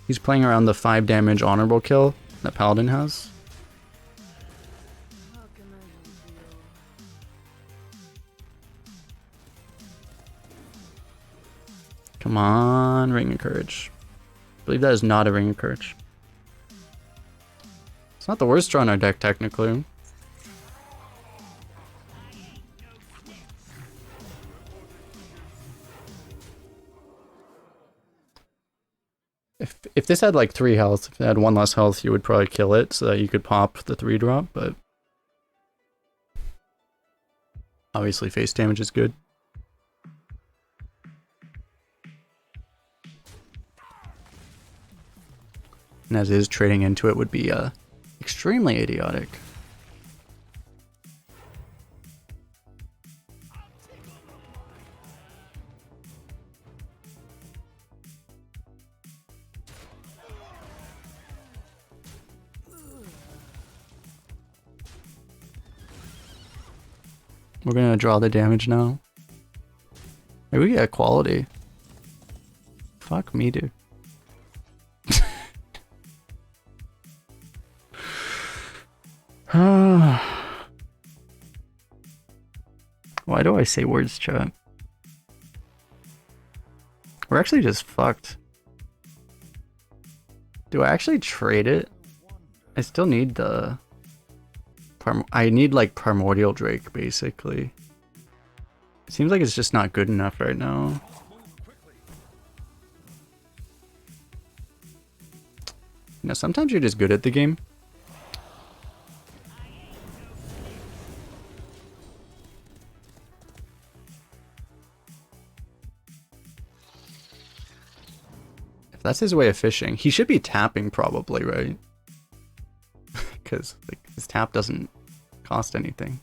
He's playing around the 5 damage honorable kill that Paladin has. Come on, Ring of Courage. I believe that is not a Ring of Courage. It's not the worst draw in our deck, technically. If this had like 3 health, if it had 1 less health, you would probably kill it so that you could pop the 3 drop, but obviously face damage is good. And as is, trading into it would be extremely idiotic. We're gonna draw the damage now. Maybe we get quality. Fuck me, dude. Why do I say words, chat? We're actually just fucked. Do I actually trade it? I still need the... I need like Primordial Drake, basically. It seems like it's just not good enough right now. You know, sometimes you're just good at the game. If that's his way of fishing, he should be tapping probably, right? Because like, his tap doesn't cost anything.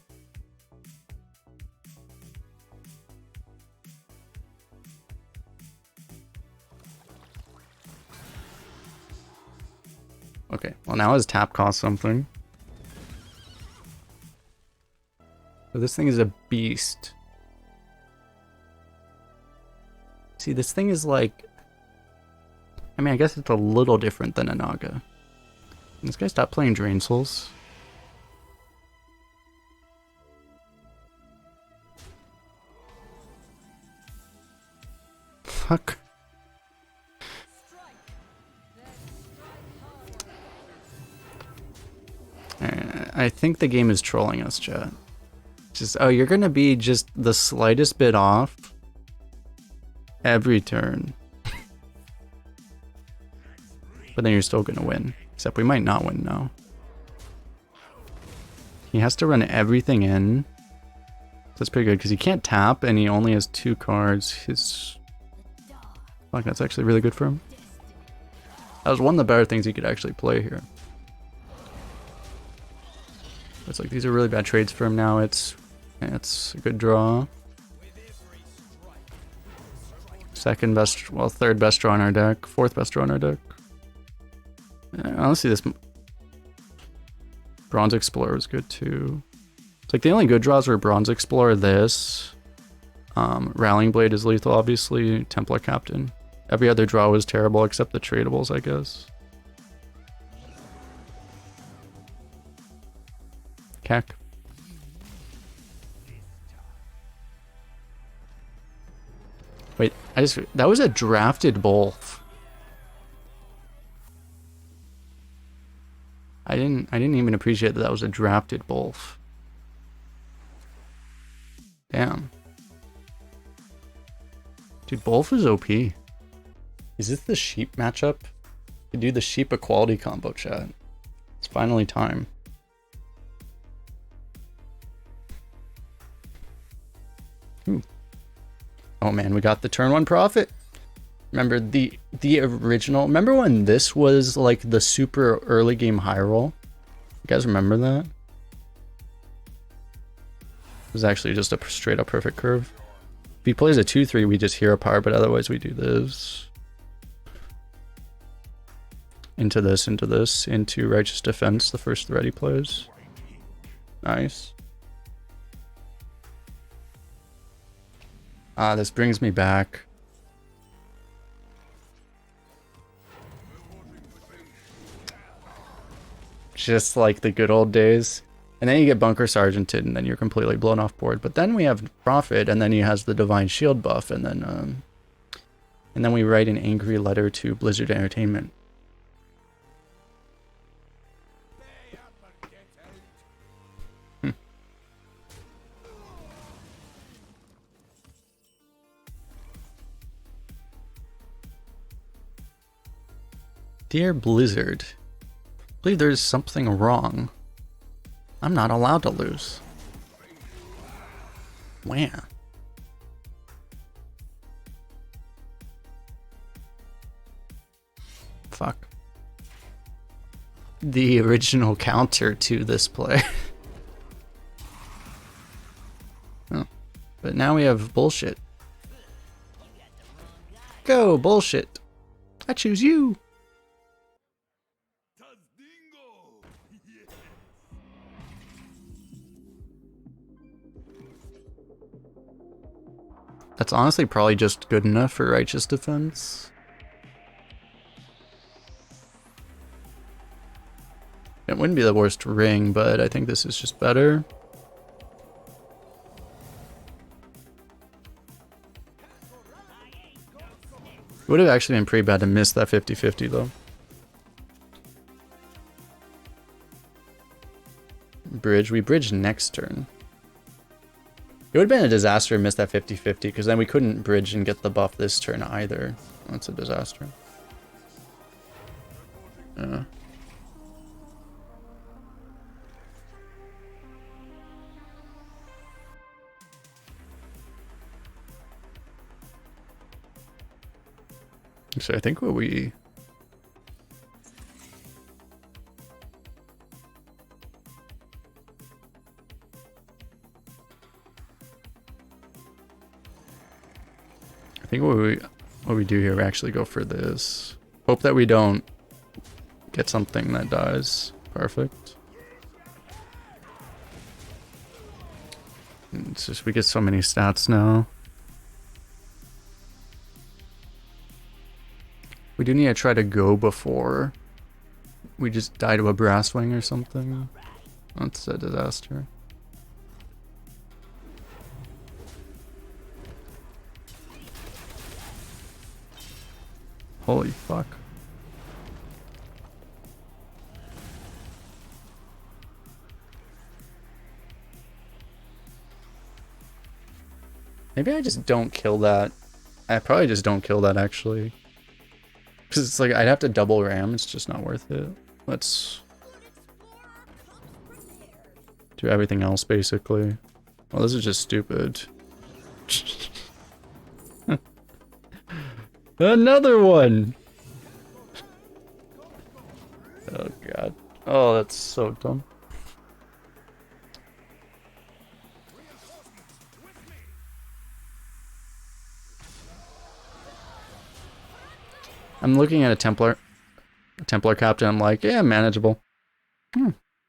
Okay, well now his tap costs something. So this thing is a beast. See, this thing is like... I mean, I guess it's a little different than a Naga. This guy stopped playing Drain Souls. Fuck. I think the game is trolling us, chat. Just, oh, you're gonna be just the slightest bit off every turn. But then you're still gonna win. Except we might not win now. He has to run everything in. That's pretty good because he can't tap and he only has 2 cards. His... Fuck, that's actually really good for him. That was one of the better things he could actually play here. It's like these are really bad trades for him now. It's a good draw. Second best, well, third best draw in our deck. Fourth best draw in our deck. Honestly, this Bronze Explorer was good too. It's like the only good draws were Bronze Explorer, this. Rallying Blade is lethal, obviously. Templar Captain. Every other draw was terrible except the tradables, I guess. Keck. Wait, that was a drafted Bolf. I didn't even appreciate that that was a drafted Bolf. Damn. Dude, Bolf is OP. Is this the sheep matchup? We do the sheep equality combo, chat. It's finally time. Ooh. Oh man, we got the turn 1 profit. Remember the original, remember when this was like the super early game high roll? You guys remember that? It was actually just a straight up perfect curve. If he plays a 2-3, we just hero power, but otherwise we do this. Into this, into Righteous Defense, the first threat he plays. Nice. Ah, this brings me back. Just like the good old days. And then you get Bunker Sergeanted, and then you're completely blown off board. But then we have Prophet, and then he has the Divine Shield buff, and then we write an angry letter to Blizzard Entertainment. Dear Blizzard, I believe there's something wrong. I'm not allowed to lose. Wow. Fuck. The original counter to this play. Oh. But now we have bullshit. Go, bullshit. I choose you. That's honestly probably just good enough for Righteous Defense. It wouldn't be the worst ring, but I think this is just better. It would have actually been pretty bad to miss that 50-50 though. Bridge. We bridge next turn. It would have been a disaster to miss that 50-50, because then we couldn't bridge and get the buff this turn either. That's a disaster. Yeah. So I think what we... I think what we do here, we actually go for this. Hope that we don't get something that dies. Perfect. It's just we get so many stats now. We do need to try to go before we just die to a brass wing or something. That's a disaster. Holy fuck. Maybe I just don't kill that. I probably just don't kill that actually. Because it's like I'd have to double ram, it's just not worth it. Let's do everything else basically. Well, this is just stupid. Another one! Oh god. Oh, that's so dumb. I'm looking at a Templar captain, I'm like, yeah, manageable.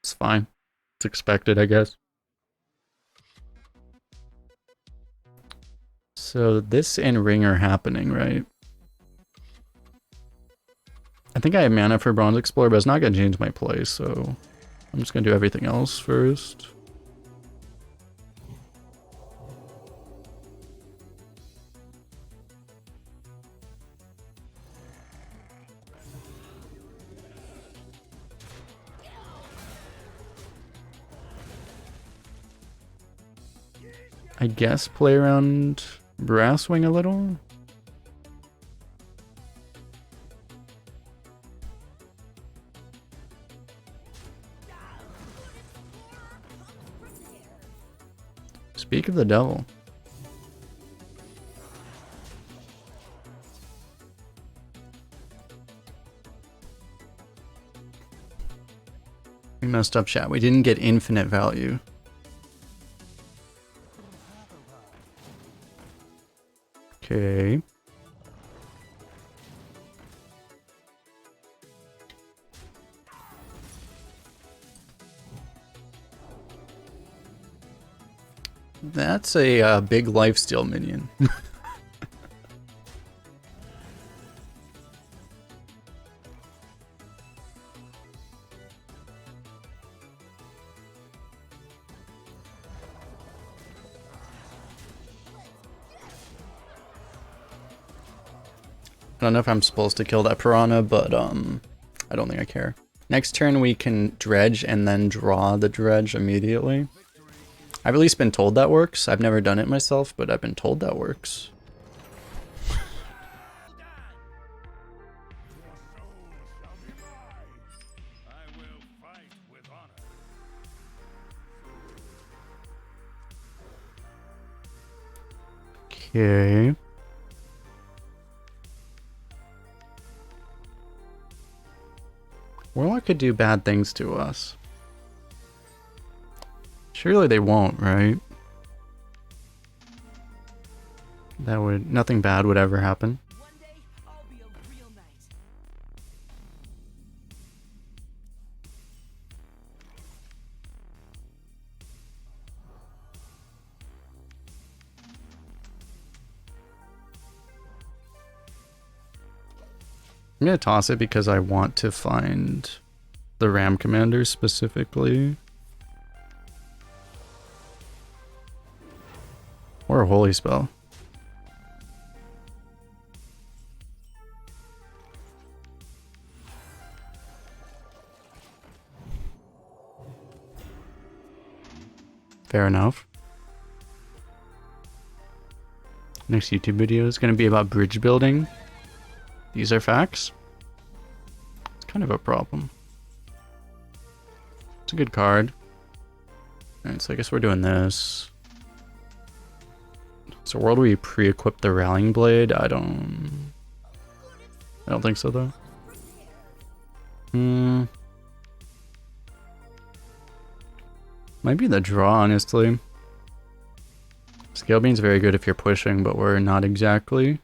It's fine. It's expected, I guess. So this and ring are happening, right? I think I have mana for Bronze Explorer, but it's not going to change my play, so I'm just going to do everything else first. I guess play around Brasswing a little. Speak of the devil. We messed up, chat. We didn't get infinite value. Okay. That's a big lifesteal minion. I don't know if I'm supposed to kill that piranha, but I don't think I care. Next turn we can dredge and then draw the dredge immediately. I've at least been told that works. I've never done it myself, but I've been told that works. Okay. Warlock could do bad things to us. Surely they won't, right? Nothing bad would ever happen. One day, I'll be a real knight. I'm gonna toss it because I want to find the Ram Commander specifically. Or a Holy Spell. Fair enough. Next YouTube video is going to be about bridge building. These are facts. It's kind of a problem. It's a good card. Alright, so I guess we're doing this. So world where you pre-equip the Rallying Blade? I don't think so though. Might be the draw, honestly. Scale Beam's very good if you're pushing, but we're not exactly.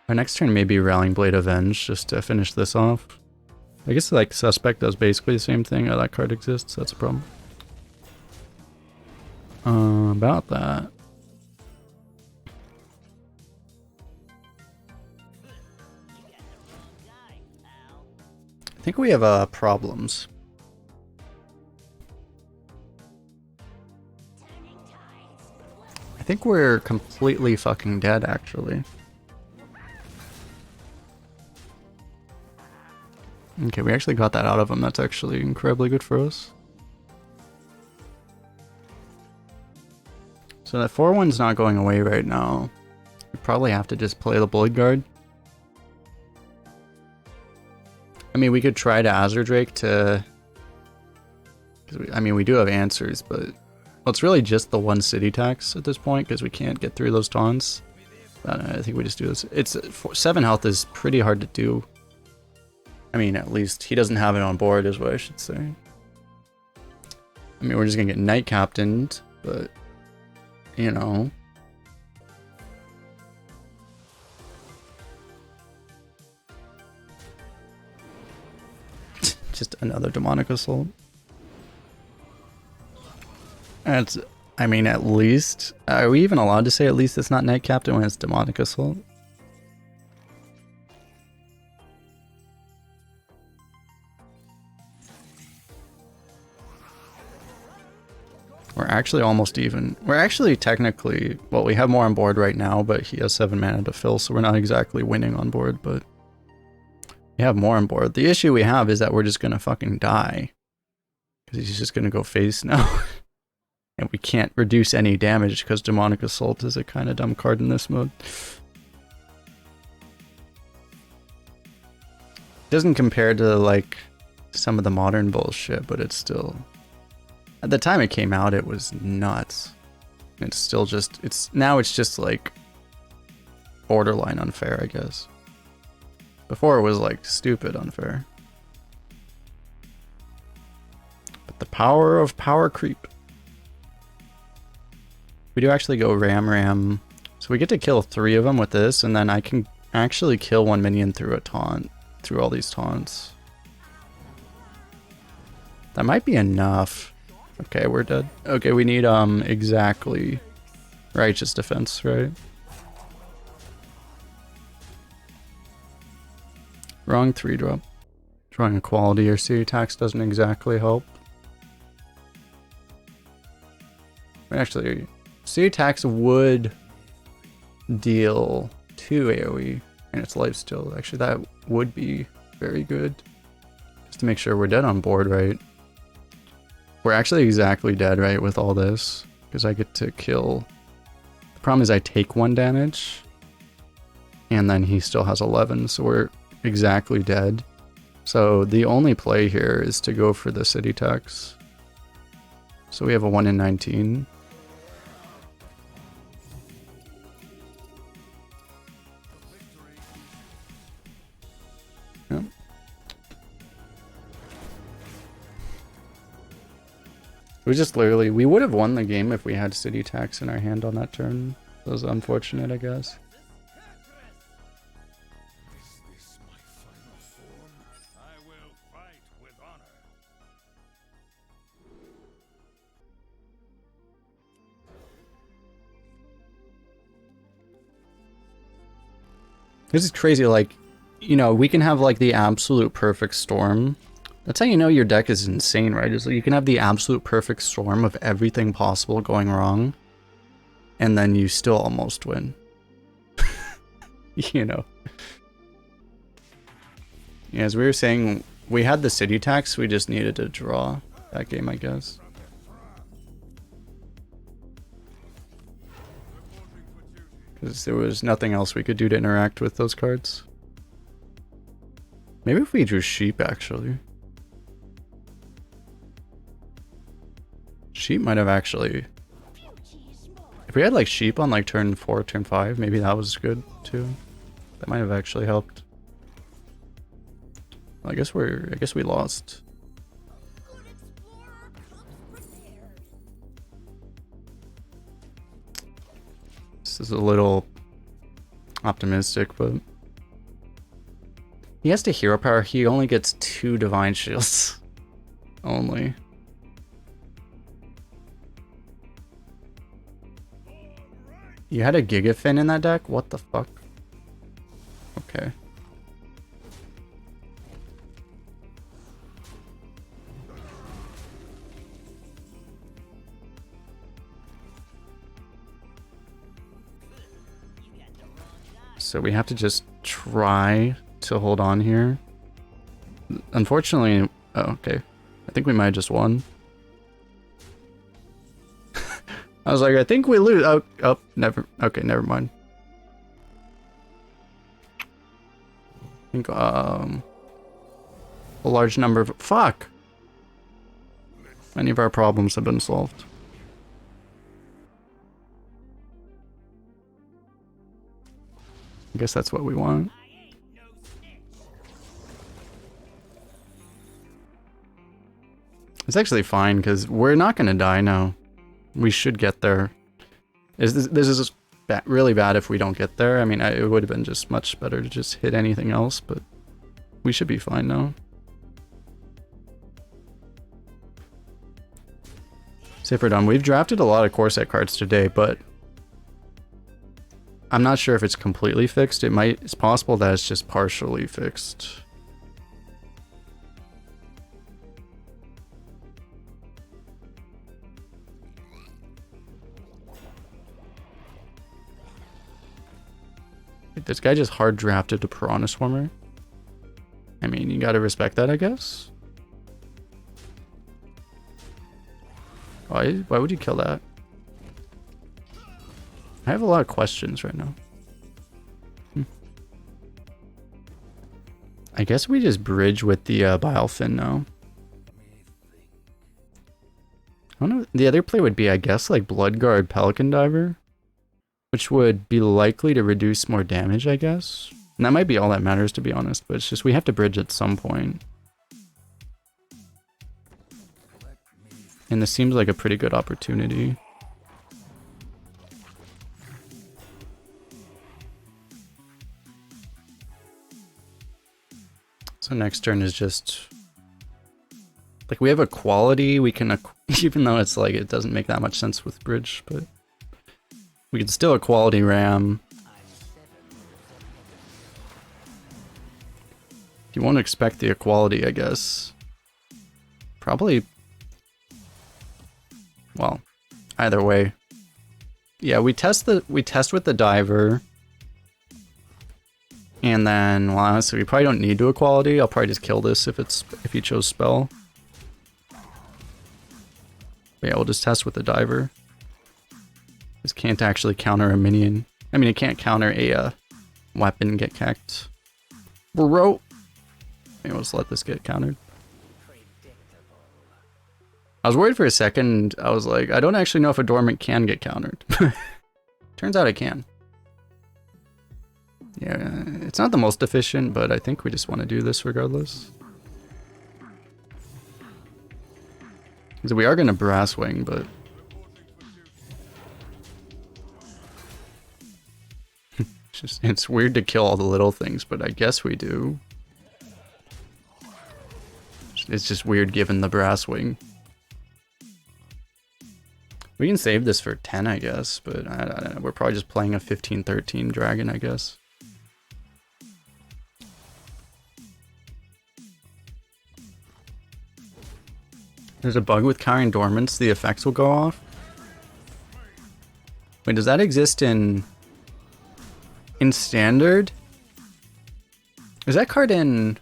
Our next turn may be Rallying Blade Avenge, just to finish this off. I guess like Suspect does basically the same thing. Oh, that card exists, that's a problem. About that. I think we have problems. I think we're completely fucking dead, actually. Okay, we actually got that out of him. That's actually incredibly good for us. So that 4-1's not going away right now. We probably have to just play the Blood Guard. I mean, we could try to Azure Drake to... I mean, we do have answers, but... Well, it's really just the one city tax at this point, because we can't get through those taunts. I think we just do this. 7 health is pretty hard to do. I mean, at least he doesn't have it on board, is what I should say. I mean, we're just gonna get Knight Captained, but... You know... Just another Demonic Assault. That's, I mean, at least... Are we even allowed to say at least it's not Knight Captain when it's Demonic Assault? We're actually almost even. We're actually technically... Well, we have more on board right now, but he has 7 mana to fill, so we're not exactly winning on board, but... We have more on board. The issue we have is that we're just gonna fucking die. Because he's just gonna go face now. And we can't reduce any damage because Demonic Assault is a kind of dumb card in this mode. Doesn't compare to like some of the modern bullshit, but it's still... At the time it came out, it was nuts. It's still just... Now it's just like borderline unfair, I guess. Before it was like stupid unfair. But the power of power creep. We do actually go Ram. So we get to kill 3 of them with this, and then I can actually kill 1 minion through a taunt. Through all these taunts. That might be enough. Okay, we're dead. Okay, we need exactly righteous defense, right? Wrong 3-drop. Drawing equality or city tax doesn't exactly help. Actually, city tax would deal 2 AoE and its lifesteal. Actually, that would be very good. Just to make sure we're dead on board, right? We're actually exactly dead, right, with all this. Because I get to kill... The problem is I take 1 damage. And then he still has 11, so we're exactly dead. So the only play here is to go for the city tax. So we have a 1 in 19. Yep. We just literally... We would have won the game if we had city tax in our hand on that turn. That was unfortunate, I guess. This is crazy, like, you know, we can have like the absolute perfect storm. That's how you know your deck is insane, right? Is like you can have the absolute perfect storm of everything possible going wrong, and then you still almost win. You know. Yeah, as we were saying, we had the city tax, we just needed to draw that game, I guess. Because there was nothing else we could do to interact with those cards. Maybe if we drew sheep, actually. Sheep might have actually... If we had like sheep on like turn 4, turn 5, maybe that was good too. That might have actually helped. Well, I guess we lost. This is a little optimistic, but he has to hero power. He only gets 2 divine shields. Only. You had a Gigafin in that deck? What the fuck? Okay. So we have to just try to hold on here. Unfortunately, oh, okay. I think we might have just won. I was like, I think we lose. Oh, never. Okay, never mind. I think, a large number of... Fuck! Many of our problems have been solved. I guess that's what we want. It's actually fine, because we're not going to die now. We should get there. This is just really bad if we don't get there. I mean, it would have been just much better to just hit anything else, but we should be fine now. Say for done. We've drafted a lot of core set cards today, but I'm not sure if it's completely fixed. It's possible that it's just partially fixed. This guy just hard drafted to Piranha Swarmer. I mean, you gotta respect that, I guess. Why would you kill that? I have a lot of questions right now. I guess we just bridge with the Bilefin now. I don't know. The other play would be, I guess, like Bloodguard Pelican Diver, which would be likely to reduce more damage, I guess. And that might be all that matters, to be honest, but it's just we have to bridge at some point. And this seems like a pretty good opportunity. So next turn is just... like, we have a quality, we can... even though it's like, it doesn't make that much sense with bridge, but... we can still equality ram. You won't expect the equality, I guess. Probably... well, either way. Yeah, we test with the diver. And then, well, honestly, we probably don't need to equality. I'll probably just kill this if he chose spell. But yeah, we'll just test with the diver. This can't actually counter a minion. I mean, it can't counter a weapon get kicked. Bro. Maybe we'll just let this get countered. I was worried for a second. I was like, I don't actually know if a dormant can get countered. Turns out it can. Yeah, it's not the most efficient, but I think we just want to do this regardless. So we are going to Brass Wing, but... it's weird to kill all the little things, but I guess we do. It's just weird given the Brass Wing. We can save this for 10, I guess, but I don't know. We're probably just playing a 15-13 dragon, I guess. There's a bug with countering dormants, the effects will go off. Wait, does that exist in standard? Is that card in...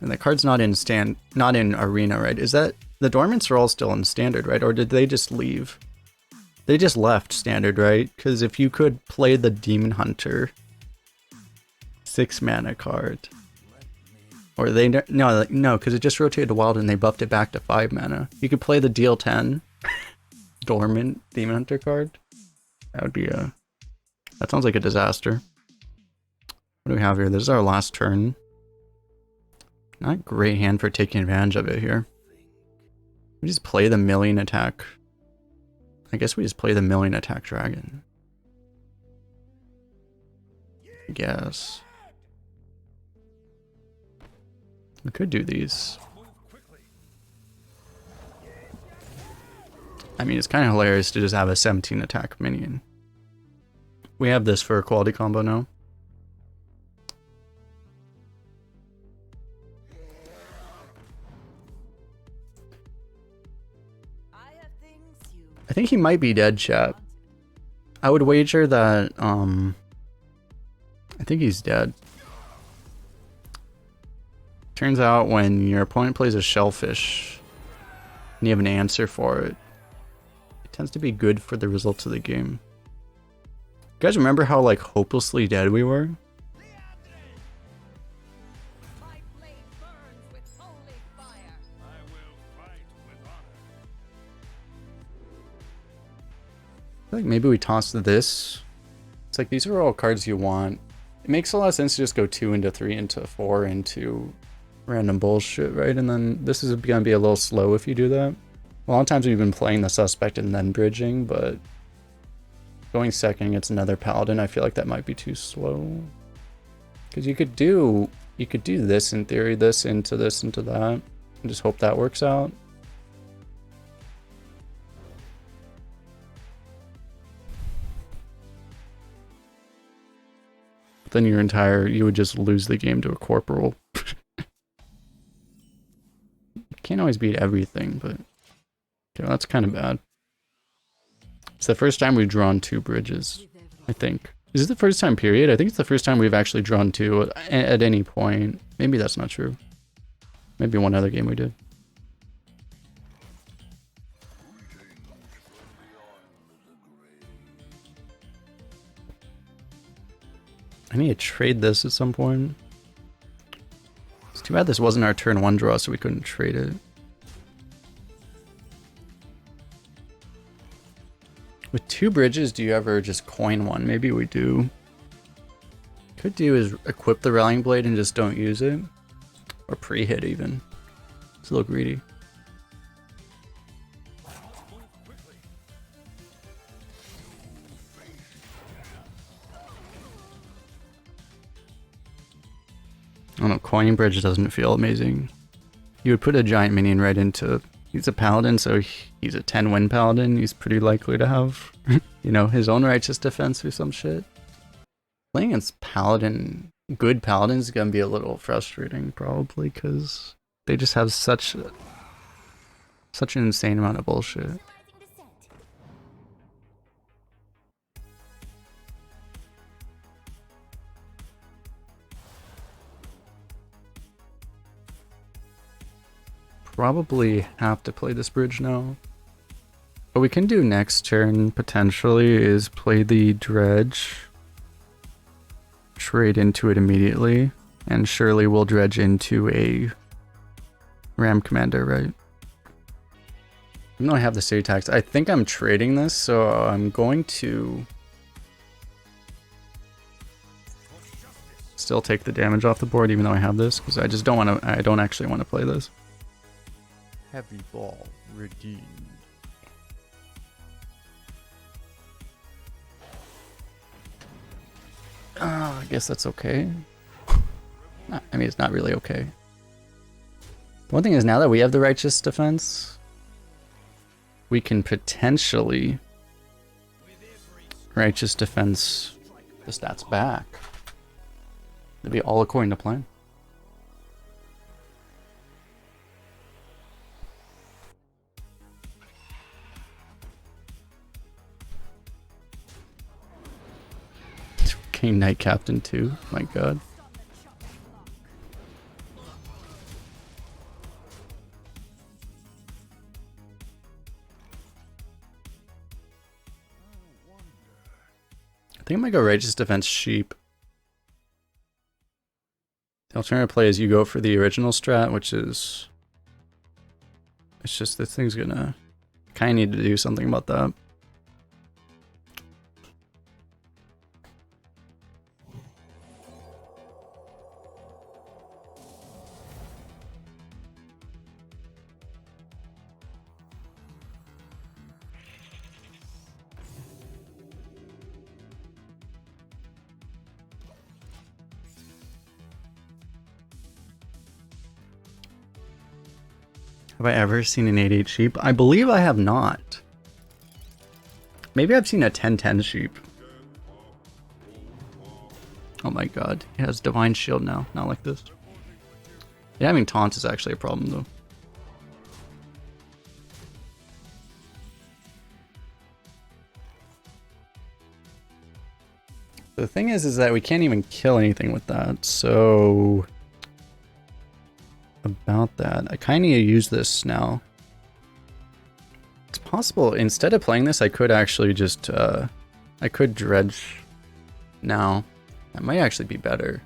and that card's not in arena, right? Is that... the dormants are all still in standard, right? Or did they just leave? They just left standard, right? Because if you could play the Demon Hunter 6 mana card... or they... no, because it just rotated to wild and they buffed it back to 5 mana. You could play the deal 10 dormant Demon Hunter card. That would be a... that sounds like a disaster. What do we have here? This is our last turn. Not great hand for taking advantage of it here. We just play the million attack. I guess we just play the million attack dragon. I guess. We could do these. I mean, it's kind of hilarious to just have a 17 attack minion. We have this for a quality combo now. I think he might be dead, chat. I would wager that, I think he's dead. Turns out when your opponent plays a shellfish and you have an answer for it, it tends to be good for the results of the game. You guys remember how, like, hopelessly dead we were? My blade burns with holy fire. I will fight with honor. I feel like maybe we toss this. It's like these are all cards you want. It makes a lot of sense to just go 2 into 3 into 4 into random bullshit, right? And then this is gonna be a little slow if you do that. A lot of times we've been playing the suspect and then bridging, but going second against another paladin, I feel like that might be too slow. Because you could do this in theory, this into that, and just hope that works out. But then you would just lose the game to a corporal. Can't always beat everything, but okay, well, that's kind of bad. It's the first time we've drawn 2 bridges, I think. Is it the first time period? I think it's the first time we've actually drawn 2 at any point. Maybe that's not true. Maybe one other game we did. I need to trade this at some point. It's too bad this wasn't our turn 1 draw, so we couldn't trade it. With 2 bridges, do you ever just coin one? Maybe we do. Could do is equip the Rallying Blade and just don't use it. Or pre-hit even. It's a little greedy. I don't know, coining bridge doesn't feel amazing. You would put a giant minion right into... He's a paladin, so he's a 10-win paladin. He's pretty likely to have, you know, his own righteous defense or some shit. Playing against paladin, good paladins is gonna be a little frustrating, probably, because they just have such an insane amount of bullshit. Probably have to play this bridge now. What we can do next turn, potentially, is play the dredge. Trade into it immediately. And surely we'll dredge into a ram commander, right? Even though I have the city tax, I think I'm trading this, so I'm going to still take the damage off the board even though I have this, because I just don't want to, I don't actually want to play this. Heavy ball redeemed. I guess that's okay. I mean, it's not really okay. The one thing is, now that we have the righteous defense, we can potentially righteous defense the stats back. It'd be all according to plan. King Knight Captain too. My god. I think I might go Righteous Defense Sheep. The alternative play is you go for the original strat, which is... It's just this thing's gonna... Kinda need to do something about that. Have I ever seen an 8-8 sheep? I believe I have not. Maybe I've seen a 10-10 sheep. Oh my god, he has Divine Shield now, not like this. Yeah, having taunt is actually a problem though. The thing is that we can't even kill anything with that, so... About that, I kind of use this now. It's possible, instead of playing this, I could actually just, I could dredge now. That might actually be better.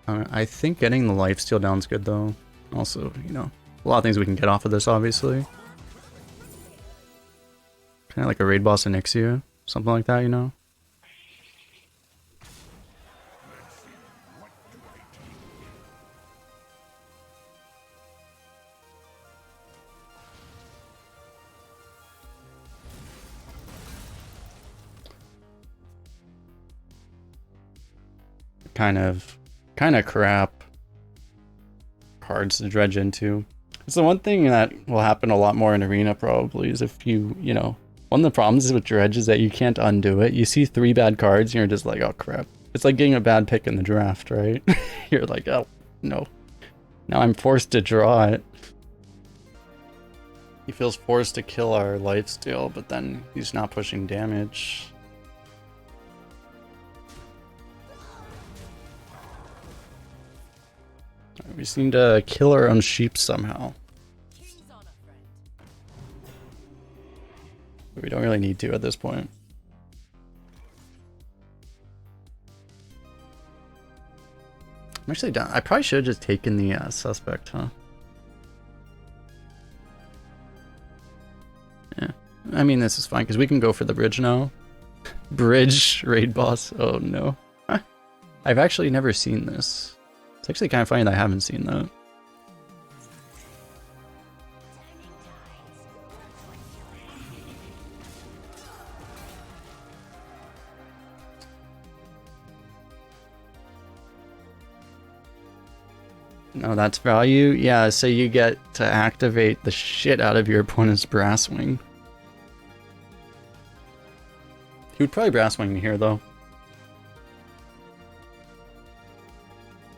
I think getting the lifesteal down is good though. Also, you know, a lot of things we can get off of this, obviously. Kind of like a raid boss in Ixia, something like that, you know? Kind of crap cards to dredge into. It's the one thing that will happen a lot more in Arena probably is if you know, one of the problems with dredge is that you can't undo it. You see 3 bad cards and you're just like, oh crap. It's like getting a bad pick in the draft, right? You're like, oh no. Now I'm forced to draw it. He feels forced to kill our lifesteal, but then he's not pushing damage. Alright, we just need to kill our own sheep somehow. King's honor, friend. But we don't really need to at this point. I'm actually done. I probably should have just taken the suspect, huh? Yeah. I mean, this is fine, because we can go for the bridge now. Bridge raid boss. Oh, no. I've actually never seen this. It's actually kind of funny that I haven't seen that. No, that's value. Yeah, so you get to activate the shit out of your opponent's brass wing. He would probably brass wing me here, though.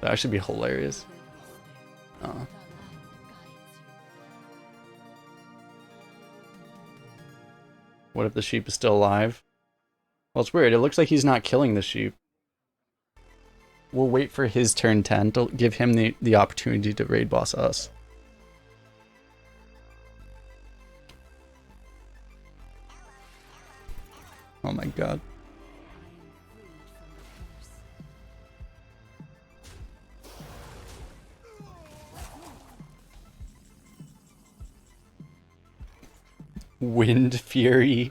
That should be hilarious. Oh. What if the sheep is still alive? Well, it's weird. It looks like he's not killing the sheep. We'll wait for his turn 10 to give him the opportunity to raid boss us. Oh my god. Wind Fury.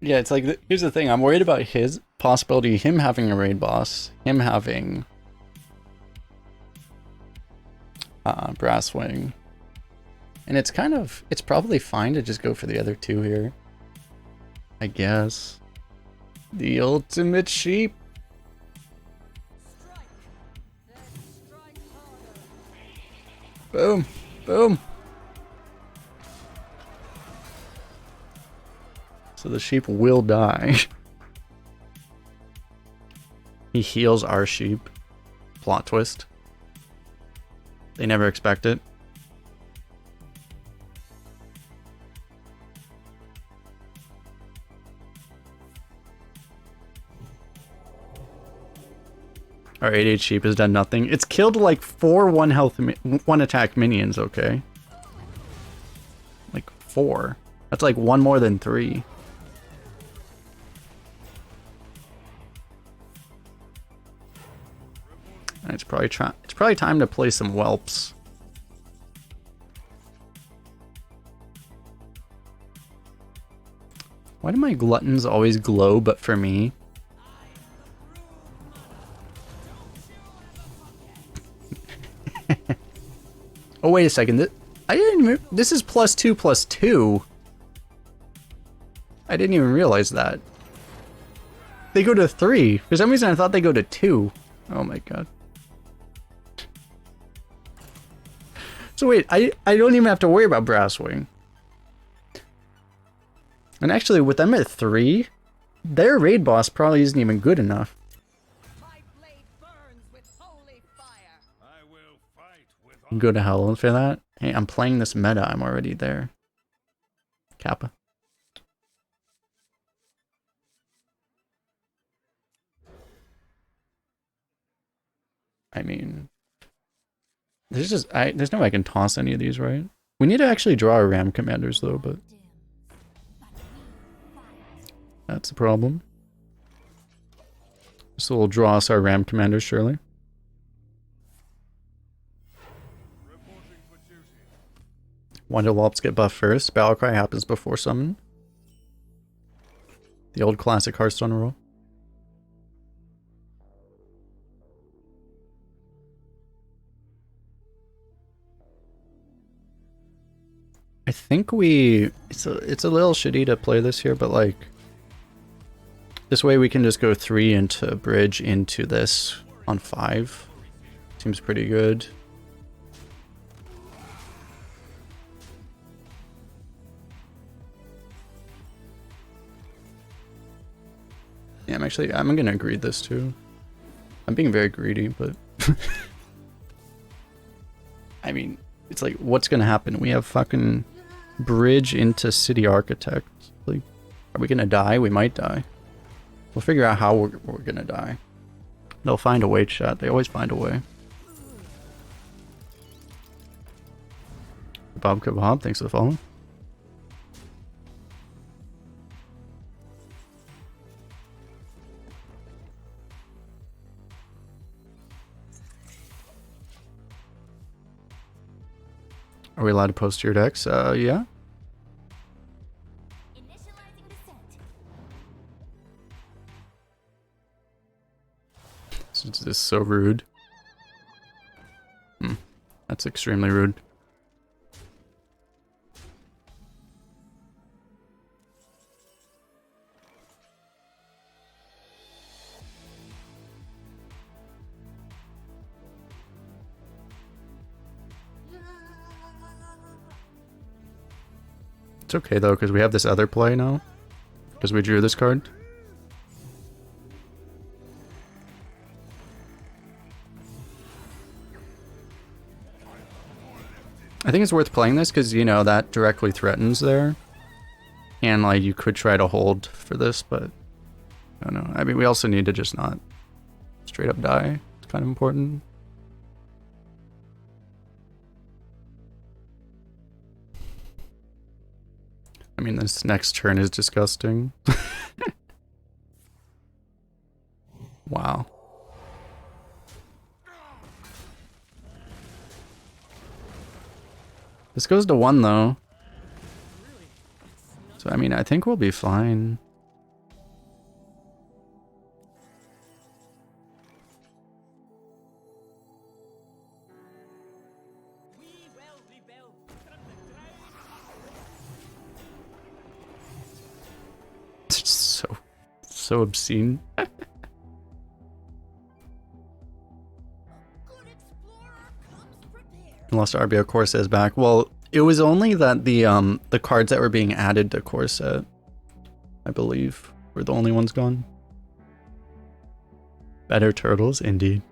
Yeah, it's like, here's the thing, I'm worried about his possibility, him having a raid boss, him having brass wing. And it's kind of, it's probably fine to just go for the other two here. I guess. The ultimate sheep. Strike. Then strike harder. Boom. Boom. So the sheep will die. He heals our sheep. Plot twist. They never expect it. Our 8/8 sheep has done nothing. It's killed like 4 one attack minions, okay? Like 4. That's like 1 more than 3. And it's probably time to play some whelps. Why do my gluttons always glow but for me? Oh wait a second. I didn't even, this is +2/+2. I didn't even realize that. They go to 3. For some reason I thought they go to 2. Oh my god. So wait, I don't even have to worry about Brasswing. And actually, with them at 3, their raid boss probably isn't even good enough. My blade burns with holy fire. I will fight with Go to hell for that. Hey, I'm playing this meta. I'm already there. Kappa. I mean, there's no way I can toss any of these, right? We need to actually draw our ram commanders though, but that's the problem. So we'll draw us our ram commanders, surely. reporting for duty. Wonder Whelps get buffed first. Battlecry happens before summon. The old classic Hearthstone rule. I think it's a little shitty to play this here, but like this way we can just go 3 into bridge into this on 5. Seems pretty good. Yeah, I'm gonna greed this too. I'm being very greedy, but I mean, It's like, what's gonna happen? We have fucking bridge into City Architect. Like, are we gonna die? We might die. We'll figure out how we're gonna die. They'll find a way, chat. They always find a way. Bob Kebab, thanks for the follow. Are we allowed to post your decks? Yeah. Initializing descent. This is so rude. That's extremely rude. It's okay though, because we have this other play now. Because we drew this card. I think it's worth playing this because, you know, that directly threatens there. And, like, you could try to hold for this, but I don't know. I mean, we also need to just not straight up die. It's kind of important. I mean, this next turn is disgusting. Wow. This goes to 1 though. So I mean, I think we'll be fine. We will rebuild from the ground. It's just so obscene. Good explorer comes prepared. Lost RBO core set is back. Well, it was only that the cards that were being added to core set, I believe, were the only ones gone. Better turtles, indeed.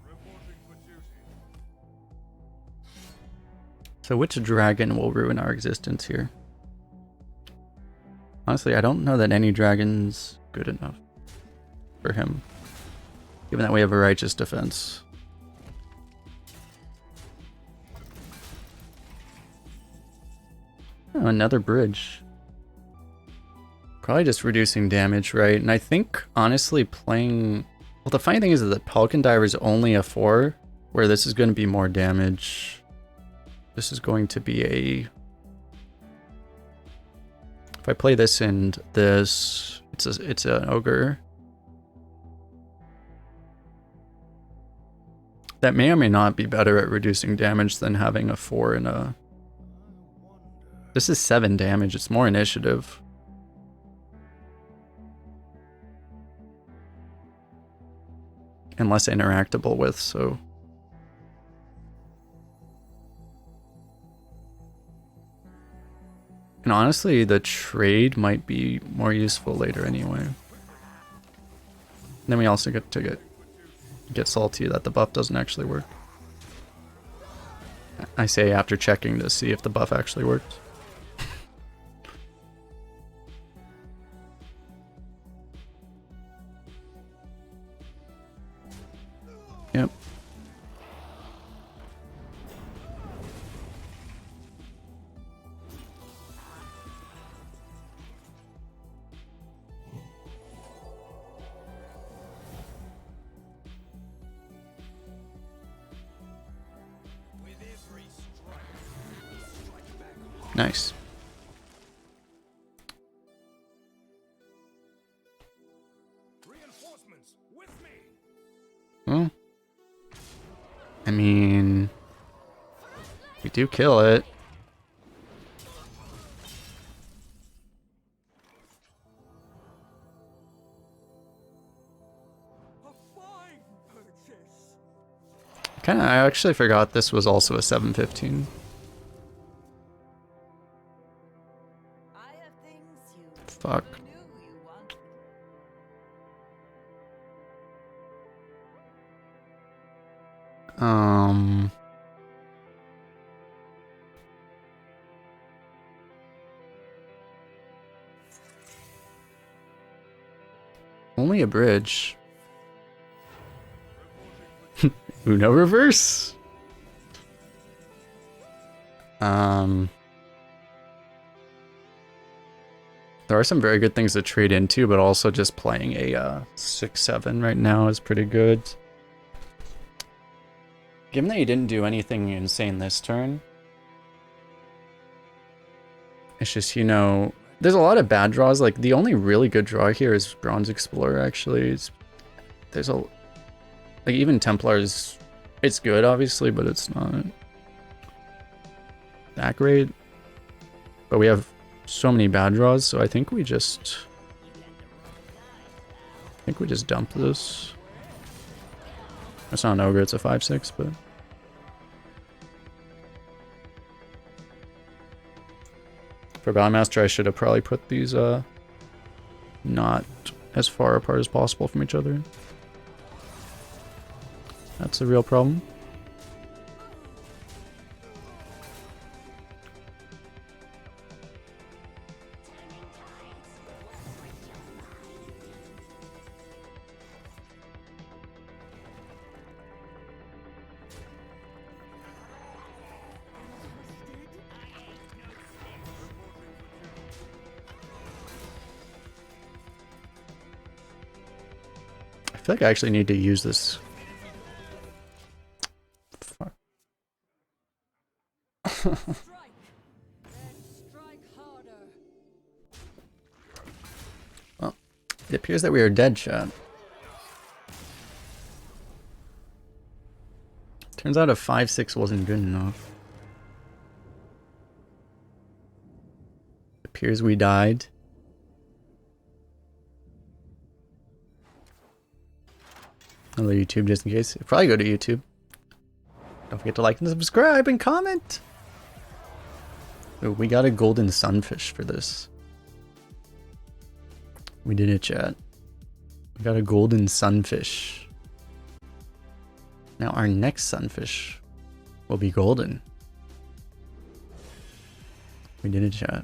Reporting for duty. So which dragon will ruin our existence here? Honestly, I don't know that any dragon's good enough for him. Given that we have a righteous defense. Oh, another bridge. Probably just reducing damage, right? And I think, honestly, playing... Well, the funny thing is that the Pelican Diver is only a 4, where this is going to be more damage. This is going to be a... If I play this and this, it's an ogre. That may or may not be better at reducing damage than having a 4 and a... This is 7 damage, it's more initiative. And less interactable with, so... And honestly, the trade might be more useful later anyway. And then we also get to get salty that the buff doesn't actually work. I say after checking to see if the buff actually works. Yep. Nice. Reinforcements with me. Well, I mean, we do kill it. A fine purchase. I actually forgot this was also a 715. I have things you Fuck. never knew you wanted. Um. Only a bridge. Uno reverse. There are some very good things to trade into, but also just playing a 6/7 right now is pretty good. Given that you didn't do anything insane this turn, it's just, you know, there's a lot of bad draws. Like, the only really good draw here is Bronze Explorer, actually. There's a... Like, even Templar's... It's good, obviously, but it's not that great. But we have so many bad draws, so I think we just... dump this. It's not an ogre, it's a 5/6, but... For Battlemaster, I should have probably put these, not as far apart as possible from each other. That's a real problem. I feel like I actually need to use this. Fuck. Strike. Then strike harder. Well, it appears that we are dead, chat. Turns out a 5/6 wasn't good enough. It appears we died. I'll leave YouTube just in case. You'll probably go to YouTube. Don't forget to like and subscribe and comment. Ooh, we got a golden sunfish for this. We did it, chat. We got a golden sunfish. Now our next sunfish will be golden. We did it, chat.